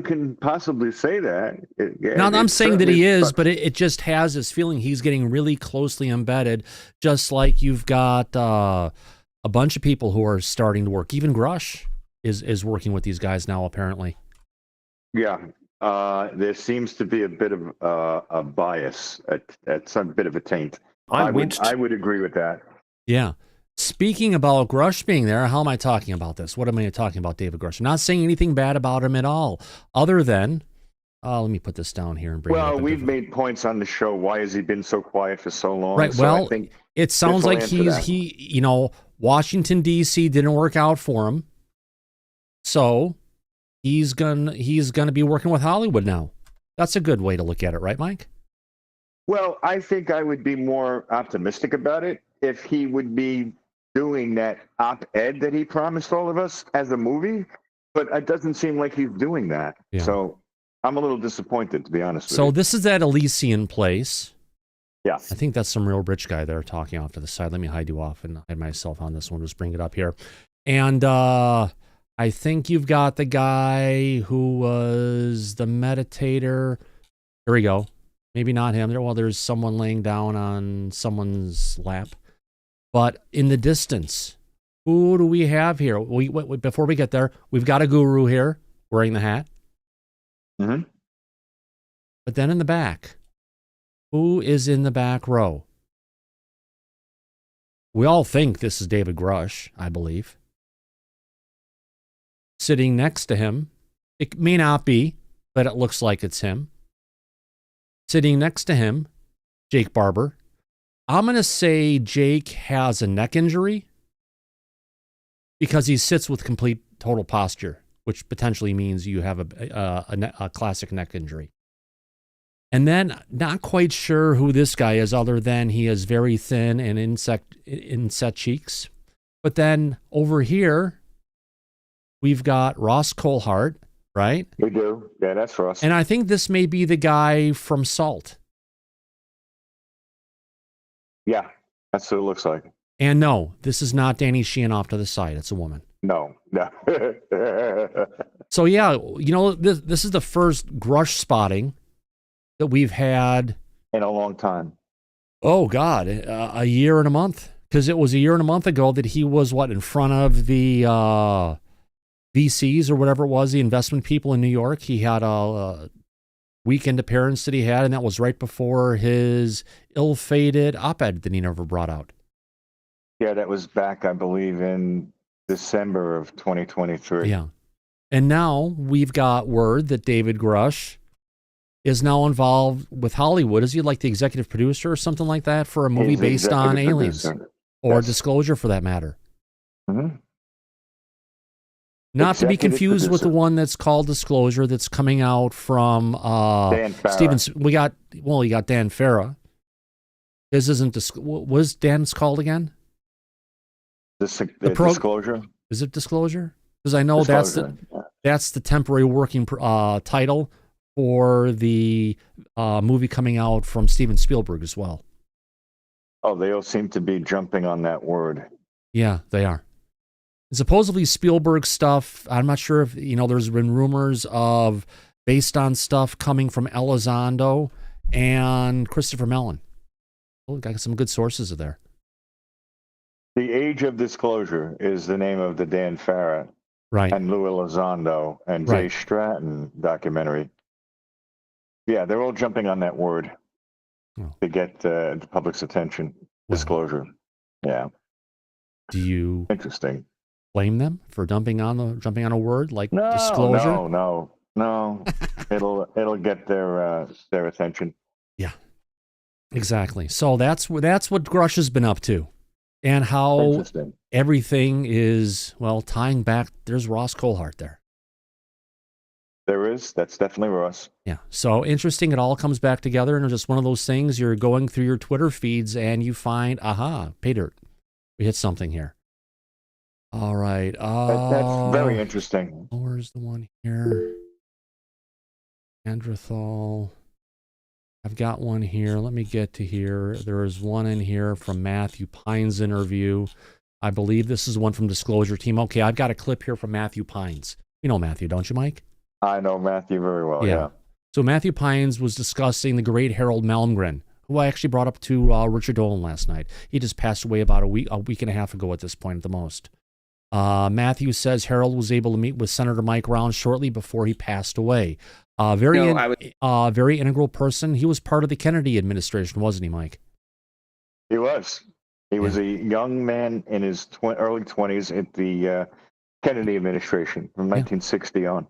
can possibly say that. Now, I'm saying that he is, but it just has this feeling he's getting really closely embedded, just like you've got a bunch of people who are starting to work. Even Grusch is working with these guys now, apparently. Yeah, there seems to be a bit of a bias, at some bit of a taint. I would agree with that. Yeah. Speaking about Grusch being there, how am I talking about this? What am I talking about David Grusch? I'm not saying anything bad about him at all, other than, let me put this down here and bring it up. Well, we've made points on the show. Why has he been so quiet for so long? Right. So Well, I think it sounds like Washington, D.C. didn't work out for him. So he's gonna be working with Hollywood now. That's a good way to look at it, right, Mike? Well, I think I would be more optimistic about it if he would be doing that op-ed that he promised all of us as a movie, but it doesn't seem like he's doing that. Yeah. So I'm a little disappointed, to be honest with So you. this is that Elysian place. Yeah. I think that's some real rich guy there talking off to the side. Let me hide you off and hide myself on this one. Just bring it up here. And I think you've got the guy who was the meditator. Here we go. Maybe not him. Well, there's someone laying down on someone's lap. But in the distance, who do we have here? Before we get there, we've got a guru here wearing the hat. Mm-hmm. But then in the back, who is in the back row? We all think this is David Grusch, I believe. Sitting next to him, it may not be, but it looks like it's him. Sitting next to him, Jake Barber. I'm going to say Jake has a neck injury because he sits with complete total posture, which potentially means you have a classic neck injury. And then not quite sure who this guy is other than he has very thin and inset cheeks. But then over here, we've got Ross Coulthart, right? We do. Yeah, that's Ross. And I think this may be the guy from Salt. Yeah, that's what it looks like. And no, this is not Danny Sheehan off to the side. It's a woman. No. So yeah, this is the first Grusch spotting that we've had in a long time. Oh God, a year and a month. Because it was a year and a month ago that he was in front of the VCs or whatever it was, the investment people in New York. He had a weekend appearance that he had, and that was right before his ill-fated op-ed that he never brought out. Yeah, that was back, I believe, in December of 2023. Yeah. And now we've got word that David Grusch is now involved with Hollywood. Is he like the executive producer or something like that for a movie He's based on aliens? producer. Or Yes. Disclosure, for that matter. Mm-hmm. Not to be Executive confused with the producer. one that's called Disclosure that's coming out from Dan Farah. Stevens. You got Dan Farah. His isn't what is Dan's called again? The pro- Disclosure? Is it Disclosure? Because I know Disclosure, yeah. that's the temporary working title for the movie coming out from Steven Spielberg as well. Oh, they all seem to be jumping on that word. Yeah, they are. And supposedly Spielberg stuff, I'm not sure if, there's been rumors of based on stuff coming from Elizondo and Christopher Mellon. Oh, got some good sources there. The Age of Disclosure is the name of the Dan Farah Right. and Lou Elizondo and Jay Right. Stratton documentary. Yeah, they're all jumping on that word to get the public's attention. Disclosure. Yeah. Do you Interesting. blame them for jumping on a word like No, Disclosure? no. It'll get their attention. Yeah. Exactly. So that's what Grusch has been up to. And how Interesting. everything is, tying back. There's Ross Coulthart there. There is. That's definitely Ross. Yeah. So interesting. It all comes back together. And it's just one of those things you're going through your Twitter feeds and you find, pay dirt. We hit something here. All right. That's very interesting. Where's the one here? Androthal. I've got one here. Let me get to here. There is one in here from Matthew Pine's interview. I believe this is one from Disclosure Team. Okay, I've got a clip here from Matthew Pines. You know Matthew, don't you, Mike? I know Matthew very well. Yeah. So Matthew Pines was discussing the great Harold Malmgren, who I actually brought up to Richard Dolan last night. He just passed away about a week and a half ago at this point at the most. Matthew says Harold was able to meet with Senator Mike Round shortly before he passed away. Very integral person. He was part of the Kennedy administration, wasn't he, Mike? He was. He was a young man in his early 20s at the Kennedy administration from 1960 on.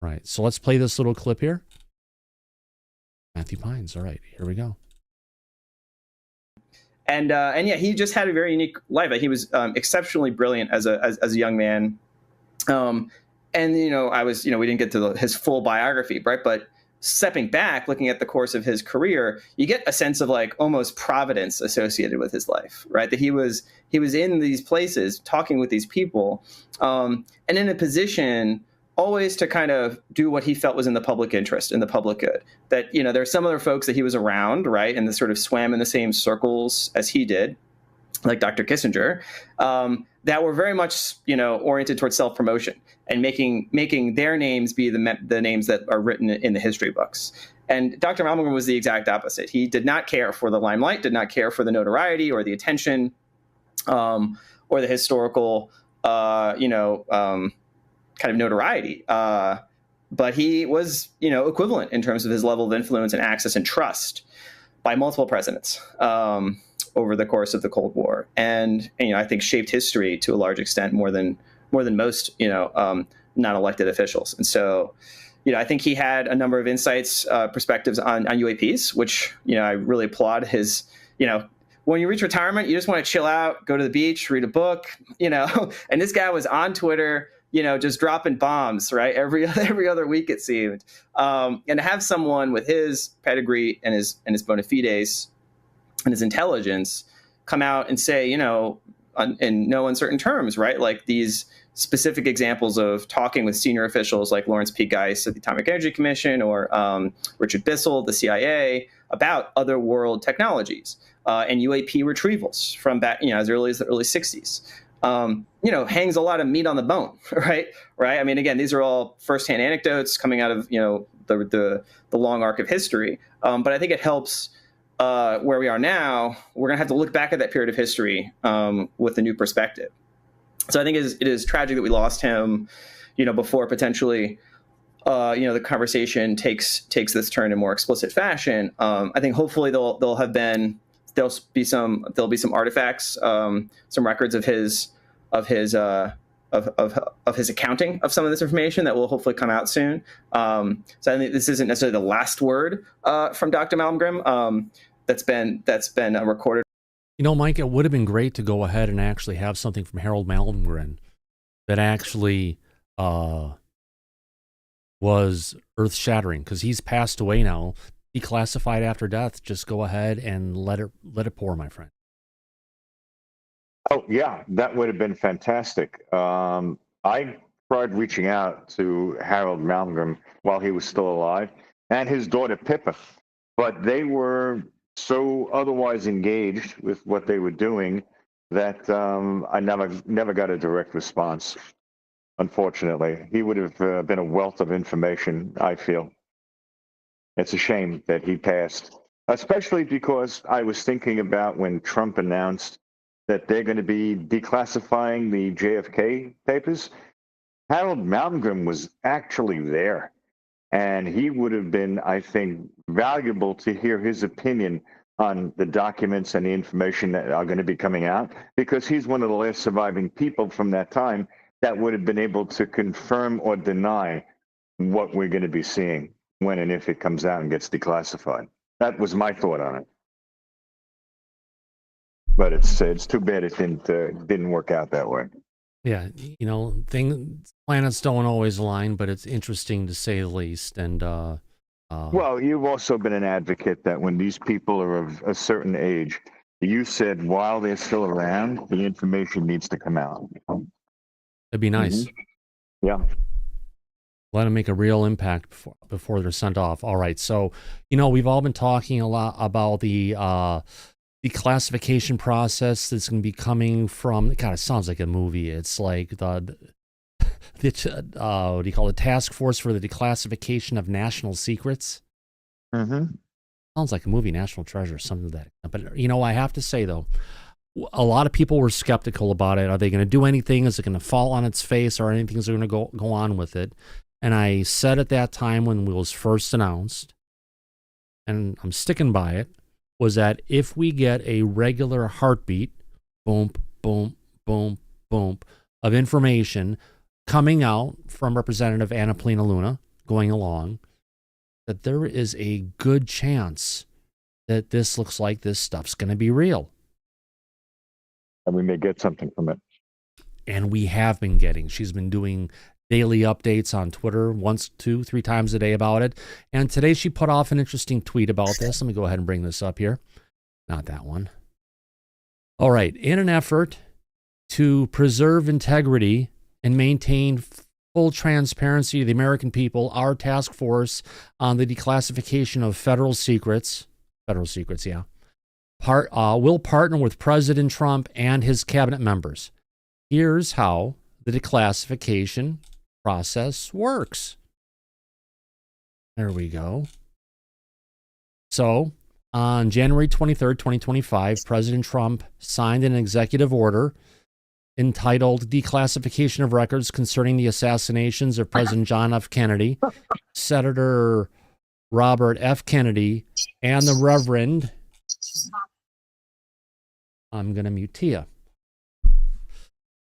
Right. So let's play this little clip here. Matthew Pines. All right, here we go. And yeah, he just had a very unique life. He was exceptionally brilliant as a young man. And we didn't get to his full biography, right? But stepping back, looking at the course of his career, you get a sense of like almost providence associated with his life, right? That he was in these places talking with these people, and in a position always to kind of do what he felt was in the public interest, in the public good. That, there's some other folks that he was around, right, and that sort of swam in the same circles as he did, like Dr. Kissinger, that were very much, oriented towards self-promotion and making their names be the names that are written in the history books. And Dr. Malmgren was the exact opposite. He did not care for the limelight, did not care for the notoriety or the attention, or the historical, kind of notoriety. But he was, equivalent in terms of his level of influence and access and trust by multiple presidents over the course of the Cold War, and I think shaped history to a large extent more than most non-elected officials. And so, I think he had a number of insights, perspectives on UAPs, which I really applaud his. When you reach retirement, you just want to chill out, go to the beach, read a book, And this guy was on Twitter, just dropping bombs, right? Every other week it seemed. And to have someone with his pedigree and his bona fides and his intelligence come out and say, in no uncertain terms, right? Like these specific examples of talking with senior officials like Lawrence P. Geist at the Atomic Energy Commission or Richard Bissell, the CIA, about other world technologies and UAP retrievals from back, as early as the early 60s. Hangs a lot of meat on the bone, right? I mean, again, these are all firsthand anecdotes coming out of, the long arc of history. But I think it helps where we are now. We're going to have to look back at that period of history with a new perspective. So I think it is tragic that we lost him, before potentially, the conversation takes this turn in more explicit fashion. I think hopefully there'll be some artifacts, some records of his accounting of some of this information that will hopefully come out soon. So I think this isn't necessarily the last word from Dr. Malmgren that's been recorded. Mike, it would have been great to go ahead and actually have something from Harold Malmgren that actually was earth-shattering, because he's passed away now. Declassified after death. Just go ahead and let it pour, my friend. Oh yeah, that would have been fantastic. I tried reaching out to Harold Malmgren while he was still alive, and his daughter Pippa, but they were so otherwise engaged with what they were doing that I never got a direct response. Unfortunately, he would have been a wealth of information, I feel. It's a shame that he passed, especially because I was thinking about when Trump announced that they're going to be declassifying the JFK papers. Harold Malmgren was actually there, and he would have been, I think, valuable to hear his opinion on the documents and the information that are going to be coming out, because he's one of the last surviving people from that time that would have been able to confirm or deny what we're going to be seeing when and if it comes out and gets declassified. That was my thought on it. But it's too bad it didn't work out that way. Yeah, planets don't always align, but it's interesting to say the least. And well, you've also been an advocate that when these people are of a certain age, you said while they're still around, the information needs to come out. It'd be nice. Mm-hmm. Yeah. Let them make a real impact before they're sent off. All right. So, we've all been talking a lot about the declassification process that's going to be coming from, God, it sounds like a movie. It's like the what do you call it? Task Force for the Declassification of National Secrets. Mm-hmm. Sounds like a movie, National Treasure, something like that. But, I have to say, though, a lot of people were skeptical about it. Are they going to do anything? Is it going to fall on its face, or anything's going to go on with it? And I said at that time when it was first announced, and I'm sticking by it, was that if we get a regular heartbeat boom, boom, boom, boom of information coming out from Representative Anna Polina Luna going along, that there is a good chance that this looks like this stuff's going to be real. And we may get something from it. And we have been getting. She's been doing daily updates on Twitter once, 2, 3 times a day about it. And today she put off an interesting tweet about this. Let me go ahead and bring this up here. Not that one. All right. In an effort to preserve integrity and maintain full transparency to the American people, our task force on the declassification of federal secrets, yeah, will partner with President Trump and his cabinet members. Here's how the declassification process works. There we go. So, on January 23rd, 2025, President Trump signed an executive order entitled Declassification of Records Concerning the Assassinations of President John F. Kennedy, Senator Robert F. Kennedy, and the Reverend, I'm going to mute Tia.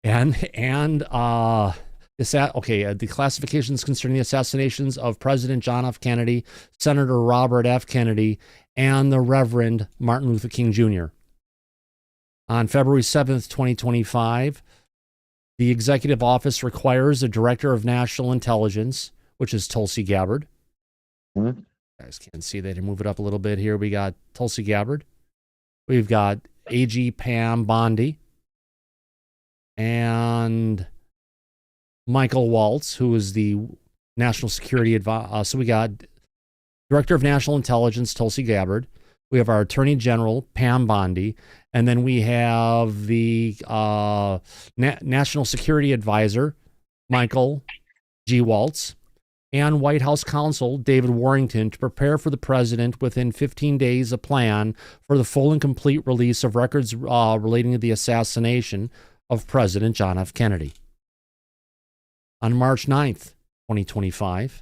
The classifications concerning the assassinations of President John F. Kennedy, Senator Robert F. Kennedy, and the Reverend Martin Luther King Jr. On February 7th, 2025, the executive office requires the Director of National Intelligence, which is Tulsi Gabbard. Mm-hmm. You guys can't see that. Move it up a little bit here. We got Tulsi Gabbard. We've got AG Pam Bondi. And Michael Waltz, who is the National Security Advisor. So we got Director of National Intelligence, Tulsi Gabbard. We have our Attorney General, Pam Bondi. And then we have the National Security Advisor, Michael G. Waltz. And White House counsel, David Warrington, to prepare for the president within 15 days a plan for the full and complete release of records relating to the assassination of President John F. Kennedy. On March 9th, 2025,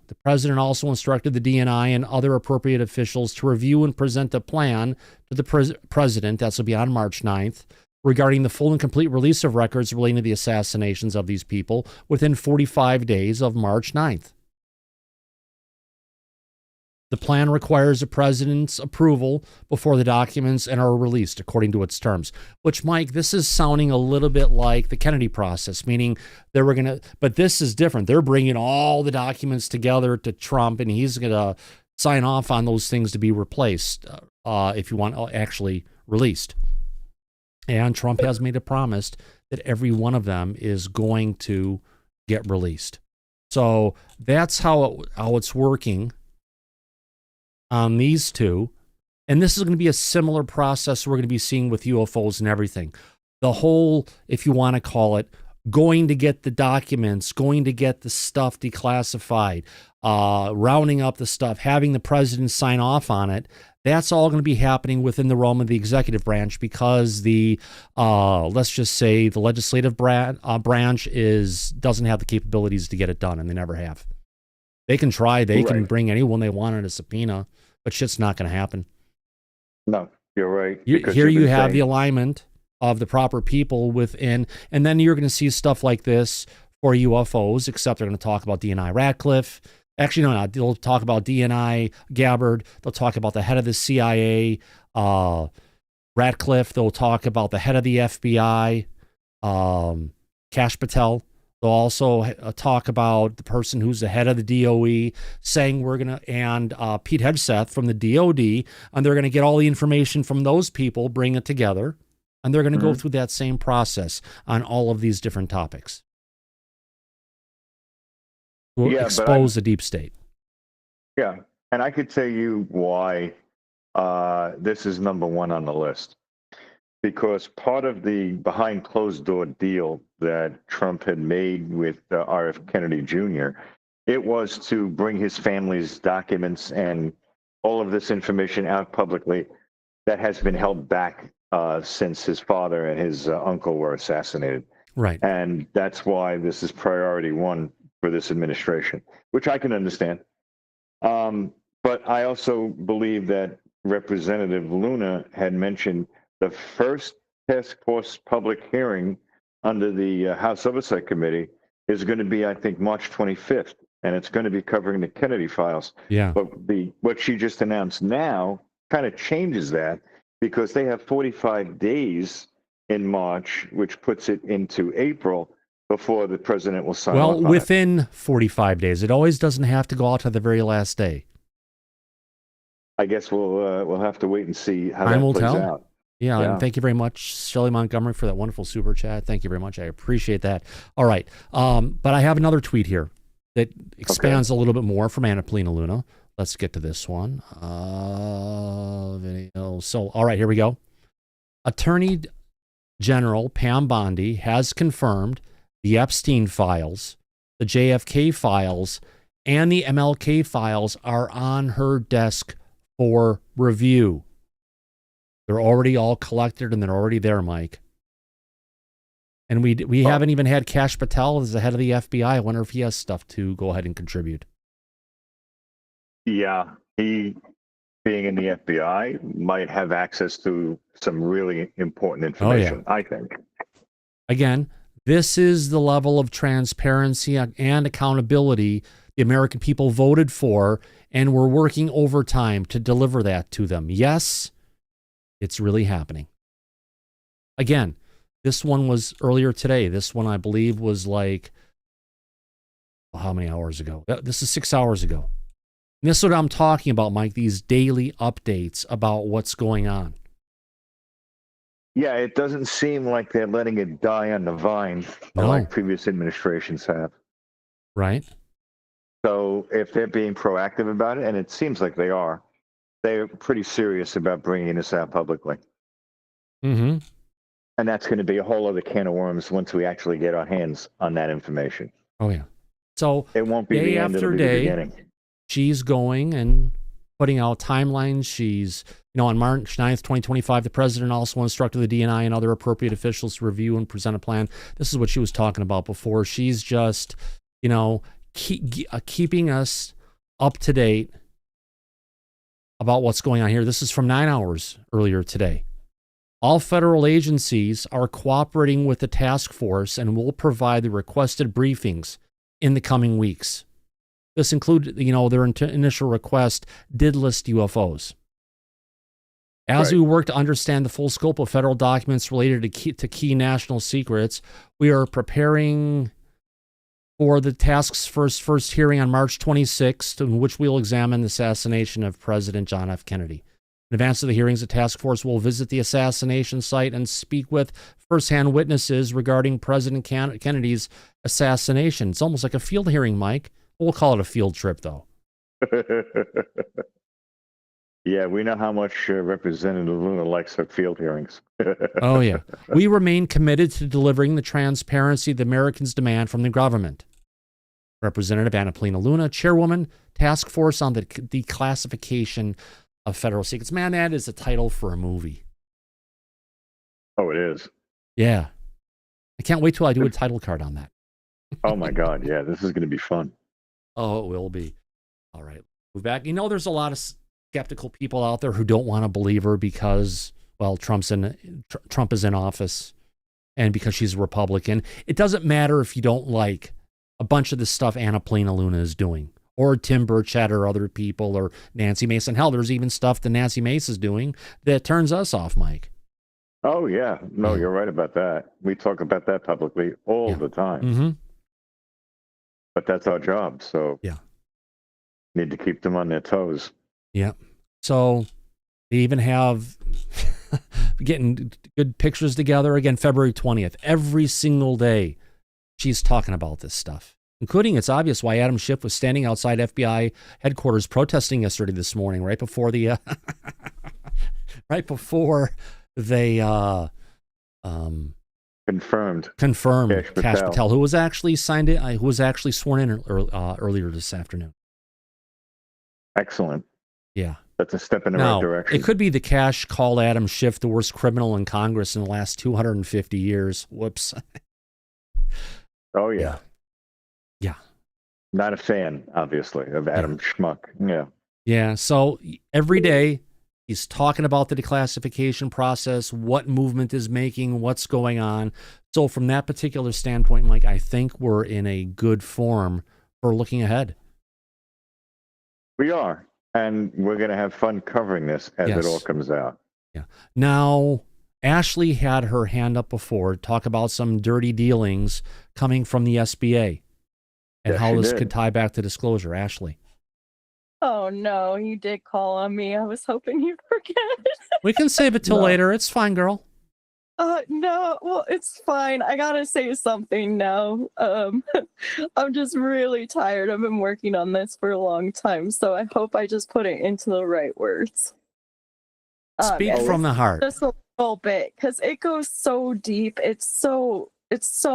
the president also instructed the DNI and other appropriate officials to review and present a plan to the president, that will be on March 9th, regarding the full and complete release of records relating to the assassinations of these people within 45 days of March 9th. The plan requires the president's approval before the documents are released according to its terms. Which, Mike, this is sounding a little bit like the Kennedy process, meaning they were going to, but this is different. They're bringing all the documents together to Trump, and he's going to sign off on those things to be replaced if you want actually released. And Trump has made a promise that every one of them is going to get released. So that's how it's working on these two. And this is going to be a similar process we're going to be seeing with UFOs and everything. The whole, if you want to call it, going to get the documents, going to get the stuff declassified, rounding up the stuff, having the president sign off on it. That's all going to be happening within the realm of the executive branch because the, let's just say, the legislative branch doesn't have the capabilities to get it done, and they never have. They can try. They can bring anyone they want in a subpoena, but shit's not going to happen. No, you're right. Here you have the alignment of the proper people within, and then you're going to see stuff like this for UFOs, except they're going to talk about DNI Ratcliffe. Actually, no, they'll talk about DNI Gabbard. They'll talk about the head of the CIA, Ratcliffe. They'll talk about the head of the FBI, Kash Patel. They'll also talk about the person who's the head of the DOE, saying we're going to, and Pete Hegseth from the DOD, and they're going to get all the information from those people, bring it together, and they're going to go through that same process on all of these different topics. Will expose the deep state. Yeah, and I could tell you why this is number one on the list. Because part of the behind closed door deal that Trump had made with R.F. Kennedy Jr., it was to bring his family's documents and all of this information out publicly that has been held back since his father and his uncle were assassinated. Right. And that's why this is priority one for this administration, which I can understand. But I also believe that Representative Luna had mentioned the first task force public hearing under the House Oversight Committee is going to be, I think, March 25th, and it's going to be covering the Kennedy files. Yeah. But what she just announced now kind of changes that, because they have 45 days in March, which puts it into April before the president will sign off on within 45 days. It always doesn't have to go out to the very last day. I guess we'll have to wait and see how Time that will plays tell. out. Yeah, and thank you very much, Shelley Montgomery, for that wonderful super chat. Thank you very much. I appreciate that. All right. But I have another tweet here that expands a little bit more from Annapolina Luna. Let's get to this one. Video. So, all right, here we go. Attorney General Pam Bondi has confirmed the Epstein files, the JFK files, and the MLK files are on her desk for review. They're already all collected and they're already there, Mike. And we haven't even had Kash Patel as the head of the FBI. I wonder if he has stuff to go ahead and contribute. Yeah, he, being in the FBI, might have access to some really important information, I think. Again, this is the level of transparency and accountability the American people voted for, and we're working overtime to deliver that to them. Yes, it's really happening. Again, this one was earlier today. This one, I believe, was like, how many hours ago? This is 6 hours ago. And this is what I'm talking about, Mike, these daily updates about what's going on. Yeah, it doesn't seem like they're letting it die on the vine like previous administrations have. Right. So if they're being proactive about it, and it seems like they're pretty serious about bringing this out publicly. Mm-hmm. And that's going to be a whole other can of worms once we actually get our hands on that information. Oh, yeah. So it won't be day the end, after it'll be day, the beginning. She's going and putting out timelines. She's, on March 9th, 2025, the president also instructed the DNI and other appropriate officials to review and present a plan. This is what she was talking about before. She's just, keeping us up to date about what's going on here. This is from 9 hours earlier today. All federal agencies are cooperating with the task force and will provide the requested briefings in the coming weeks. This included, their initial request did list UFOs. As we work to understand the full scope of federal documents related to key national secrets, we are preparing for the task's first hearing on March 26th, in which we'll examine the assassination of President John F. Kennedy. In advance of the hearings, the task force will visit the assassination site and speak with firsthand witnesses regarding President Kennedy's assassination. It's almost like a field hearing, Mike. We'll call it a field trip, though. Yeah, we know how much Representative Luna likes her field hearings. Oh, yeah. We remain committed to delivering the transparency the Americans demand from the government. Representative Annapolina Luna, Chairwoman, Task Force on the Declassification of Federal Secrets. Man, that is a title for a movie. Oh, it is. Yeah. I can't wait till I do a title card on that. Oh, my God. Yeah, this is going to be fun. Oh, it will be. All right. Move back. There's a lot of skeptical people out there who don't want to believe her because, well, Trump is in office and because she's a Republican. It doesn't matter if you don't like a bunch of the stuff Annapolina Luna is doing, or Tim Burchett or other people, or Nancy Mason. Hell, there's even stuff that Nancy Mace is doing that turns us off, Mike. Oh, yeah. No, you're right about that. We talk about that publicly all the time. Mm-hmm. But that's our job, so need to keep them on their toes. Yeah. So they even have getting good pictures together. Again, February 20th. Every single day, she's talking about this stuff, including it's obvious why Adam Schiff was standing outside FBI headquarters protesting yesterday this morning, right before they confirmed Kash Patel, who was actually sworn in earlier this afternoon. Excellent. Yeah. That's a step in the right direction. It could be the Kash called Adam Schiff the worst criminal in Congress in the last 250 years. Whoops. Oh, yeah. Yeah. Not a fan, obviously, of Adam Schmuck. Yeah. Yeah. So every day He's talking about the declassification process, what movement is making, what's going on. So from that particular standpoint, Mike, I think we're in a good form for looking ahead. We are. And we're going to have fun covering this as Yes. it all comes out. Yeah. Now, Ashley had her hand up before, talk about some dirty dealings coming from the SBA and Yes, how she this did. could tie back to disclosure. Ashley. Oh no, you did call on me. I was hoping you'd forget. We can save it till No. later. It's fine, girl. No, well, it's fine. I gotta say something now. I'm just really tired. I've been working on this for a long time, so I hope I just put it into the right words. Speak and from the heart. just a little bit, because it goes so deep. It's so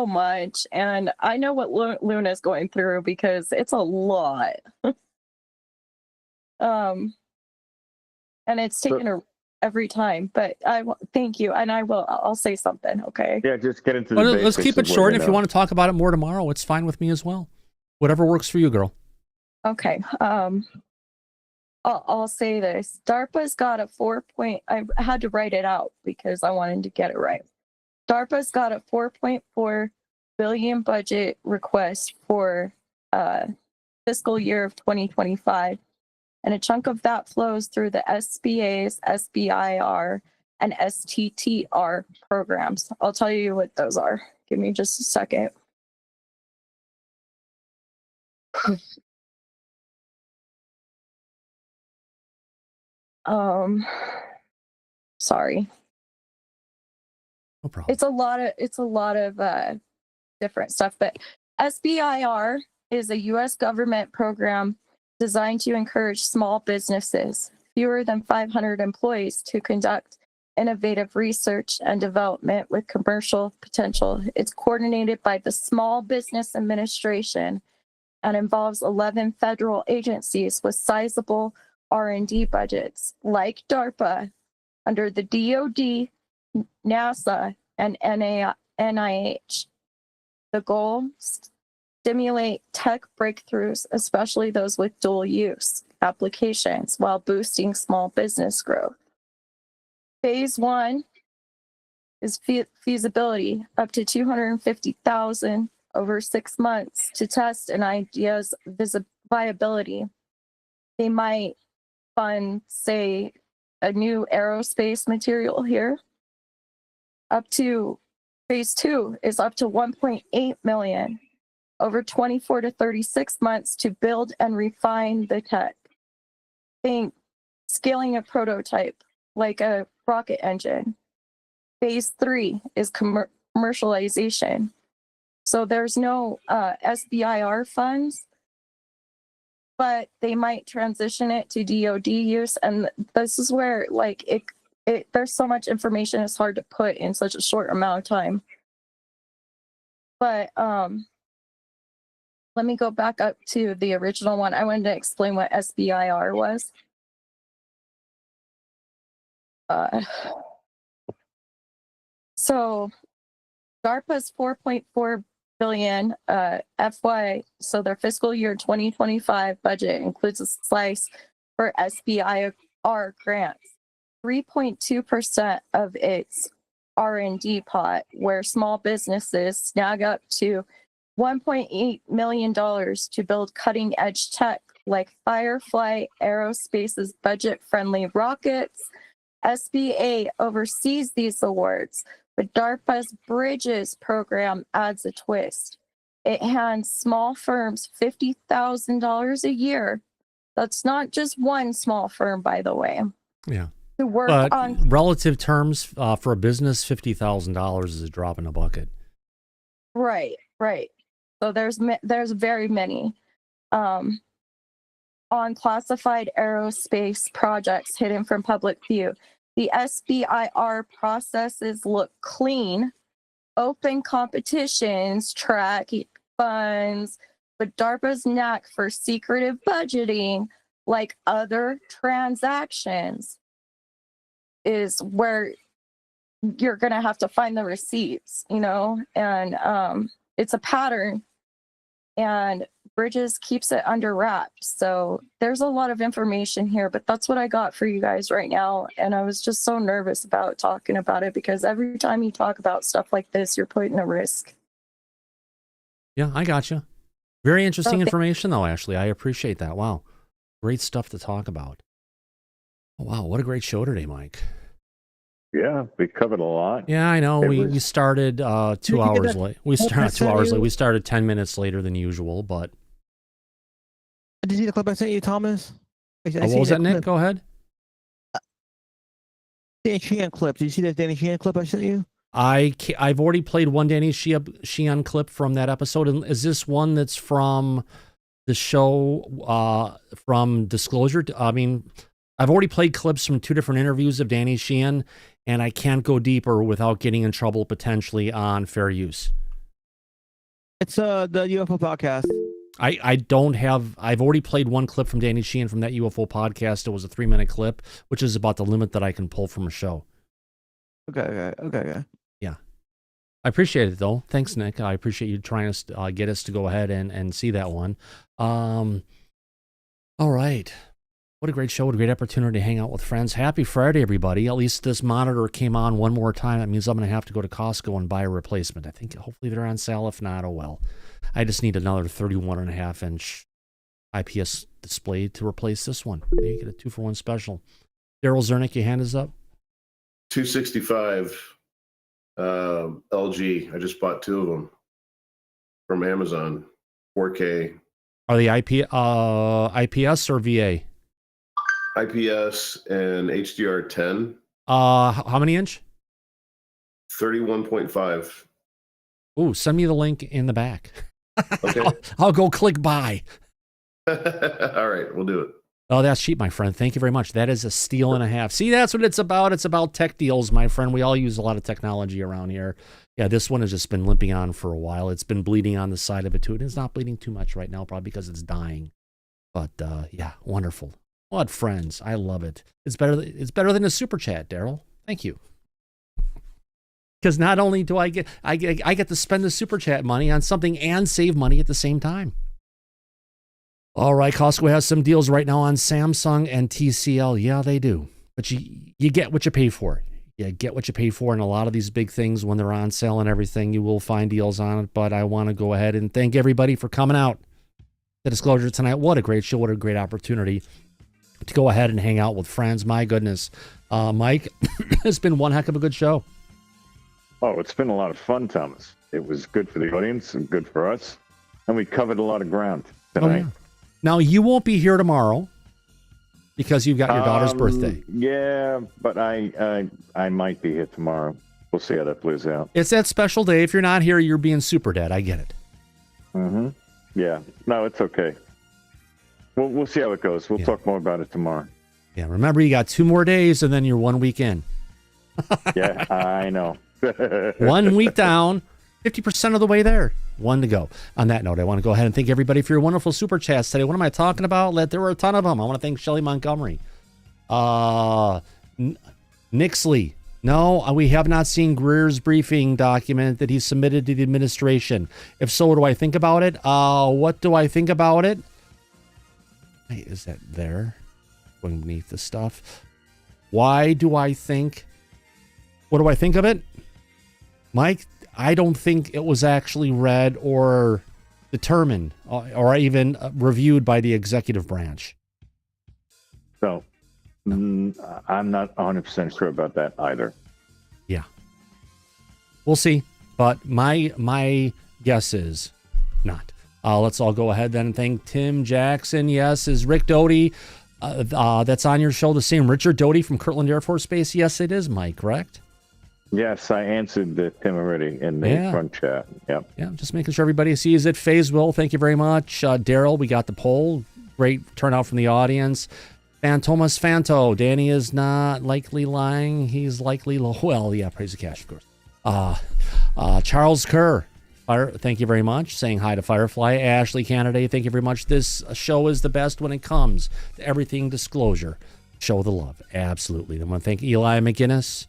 much, and I know what Luna's going through because it's a lot. And it's taken her every time, but thank you, and I'll say something, okay? Yeah, just get into the Well, let's basics keep it of what short. you If you know. want to talk about it more tomorrow, it's fine with me as well. Whatever works for you, girl. Okay. I'll say this. DARPA's got a I had to write it out because I wanted to get it right. DARPA's got a $4.4 billion budget request for fiscal year of 2025. And a chunk of that flows through the SBA's SBIR and STTR programs. I'll tell you what those are. Give me just a second. Sorry. No problem. It's a lot of different stuff, but SBIR is a US government program designed to encourage small businesses, fewer than 500 employees, to conduct innovative research and development with commercial potential. It's coordinated by the Small Business Administration and involves 11 federal agencies with sizable R&D budgets, like DARPA, under the DOD, NASA, and NIH. The goal: stimulate tech breakthroughs, especially those with dual use applications, while boosting small business growth. Phase 1 is feasibility, up to $250,000 over 6 months to test an idea's viability. They might fund, say, a new aerospace material here. Up to phase 2 is up to $1.8 million over 24 to 36 months to build and refine the tech. Think scaling a prototype like a rocket engine. Phase 3 is commercialization. So there's no SBIR funds, but they might transition it to DOD use. And this is where, like, there's so much information, it's hard to put in such a short amount of time. But let me go back up to the original one. I wanted to explain what SBIR was. So DARPA's $4.4 billion FY, so their fiscal year 2025 budget includes a slice for SBIR grants. 3.2% of its R&D pot, where small businesses snag up to $1.8 million to build cutting-edge tech like Firefly Aerospace's budget-friendly rockets. SBA oversees these awards, but DARPA's Bridges program adds a twist. It hands small firms $50,000 a year. That's not just one small firm, by the way. Yeah. To work But on relative terms, for a business, $50,000 is a drop in a bucket. right. So there's very many on classified aerospace projects hidden from public view. The SBIR processes look clean, open competitions, track funds, but DARPA's knack for secretive budgeting, like other transactions, is where you're going to have to find the receipts, and it's a pattern. And Bridges keeps it under wraps. So there's a lot of information here, but that's what I got for you guys right now. And I was just so nervous about talking about it because every time you talk about stuff like this, you're putting a risk. Yeah, I got you. Very interesting information, though, Ashley. I appreciate that. Wow. Great stuff to talk about. Oh, wow. What a great show today, Mike. Yeah, we covered a lot. Yeah, I know. We started 2 hours late. We started 2 hours late. We started 10 minutes later than usual, but. Did you see the clip I sent you, Thomas? What was that, Nick? Go ahead. Danny Sheehan clip. Did you see that Danny Sheehan clip I sent you? I've already played one Danny Sheehan clip from that episode. And is this one that's from the show from Disclosure? I mean, I've already played clips from 2 different interviews of Danny Sheehan, and I can't go deeper without getting in trouble potentially on fair use. It's the UFO podcast. I've already played one clip from Danny Sheehan from that UFO podcast. It was a 3-minute clip, which is about the limit that I can pull from a show. Okay. Yeah. I appreciate it, though. Thanks, Nick. I appreciate you trying to get us to go ahead and see that one. All right. What a great show. What a great opportunity to hang out with friends. Happy Friday, everybody. At least this monitor came on one more time. That means I'm going to have to go to Costco and buy a replacement. I think hopefully they're on sale. If not, oh well. I just need another 31.5-inch IPS display to replace this one. Maybe get a 2-for-1 special. Daryl Zernick, your hand is up. 265 LG. I just bought 2 of them from Amazon. 4K. Are they IPS or VA? IPS and HDR10. How many inch? 31.5. Ooh, send me the link in the back. Okay. I'll go click buy. All right, we'll do it. Oh, that's cheap, my friend. Thank you very much. That is a steal and a half. See, that's what it's about. It's about tech deals, my friend. We all use a lot of technology around here. Yeah, this one has just been limping on for a while. It's been bleeding on the side of it, too. It's not bleeding too much right now, probably because it's dying. But, yeah, wonderful. What friends. I love it. It's better than a super chat, Daryl. Thank you. Because not only do I get to spend the super chat money on something and save money at the same time. All right, Costco has some deals right now on Samsung and TCL. Yeah, they do. But you get what you pay for. You get what you pay for, and a lot of these big things, when they're on sale and everything, you will find deals on it. But I want to go ahead and thank everybody for coming out to Disclosure tonight. What a great show. What a great opportunity to go ahead and hang out with friends. My goodness. Mike, it's been one heck of a good show. Oh, it's been a lot of fun, Thomas. It was good for the audience and good for us. And we covered a lot of ground tonight. Oh, yeah. Now, you won't be here tomorrow because you've got your daughter's birthday. Yeah, but I might be here tomorrow. We'll see how that plays out. It's that special day. If you're not here, you're being super dead. I get it. Mm-hmm. Yeah. No, it's okay. We'll see how it goes. We'll talk more about it tomorrow. Yeah, remember, you got 2 more days, and then you're 1 week in. Yeah, I know. 1 week down, 50% of the way there. 1 to go. On that note, I want to go ahead and thank everybody for your wonderful super chats today. What am I talking about? There were a ton of them. I want to thank Shelley Montgomery. Nixley. No, we have not seen Greer's briefing document that he submitted to the administration. If so, what do I think about it? What do I think about it? Wait, is that there? Going beneath the stuff. Why do I think... What do I think of it? Mike, I don't think it was actually read or determined or even reviewed by the executive branch. So, I'm not 100% sure about that either. Yeah. We'll see. But my guess is not. Let's all go ahead then and thank Tim Jackson. Yes, is Rick Doty that's on your show the same Richard Doty from Kirtland Air Force Base? Yes, it is, Mike, correct? Yes, I answered Tim already in the front chat. Yep. Yeah, just making sure everybody sees it. Faye's thank you very much. Daryl, we got the poll. Great turnout from the audience. Thomas Fanto, Danny is not likely lying. He's likely low. Well, yeah, praise the cash, of course. Charles Kerr, thank you very much. Saying hi to Firefly. Ashley Kennedy, thank you very much. This show is the best when it comes to everything disclosure. Show the love. Absolutely. I want to thank Eli McGinnis,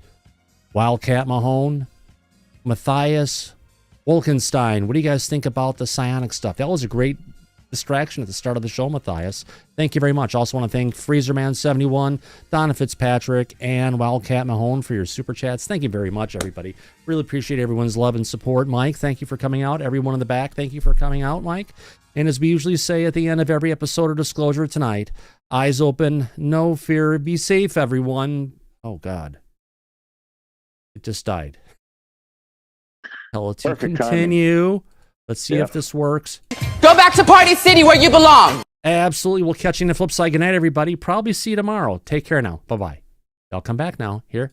Wildcat Mahone, Matthias Wolkenstein. What do you guys think about the psionic stuff? That was a great distraction at the start of the show, Matthias. Thank you very much. Also want to thank FreezerMan71, Donna Fitzpatrick, and Wildcat Mahone for your super chats. Thank you very much, everybody. Really appreciate everyone's love and support. Mike, thank you for coming out. Everyone in the back, thank you for coming out, Mike. And as we usually say at the end of every episode of Disclosure tonight, eyes open, no fear, be safe, everyone. Oh, God. It just died. Tell it to continue. Let's see if this works. Go back to Party City where you belong. Absolutely. We'll catch you in the flip side. Good night, everybody. Probably see you tomorrow. Take care now. Bye-bye. I'll come back now. Here.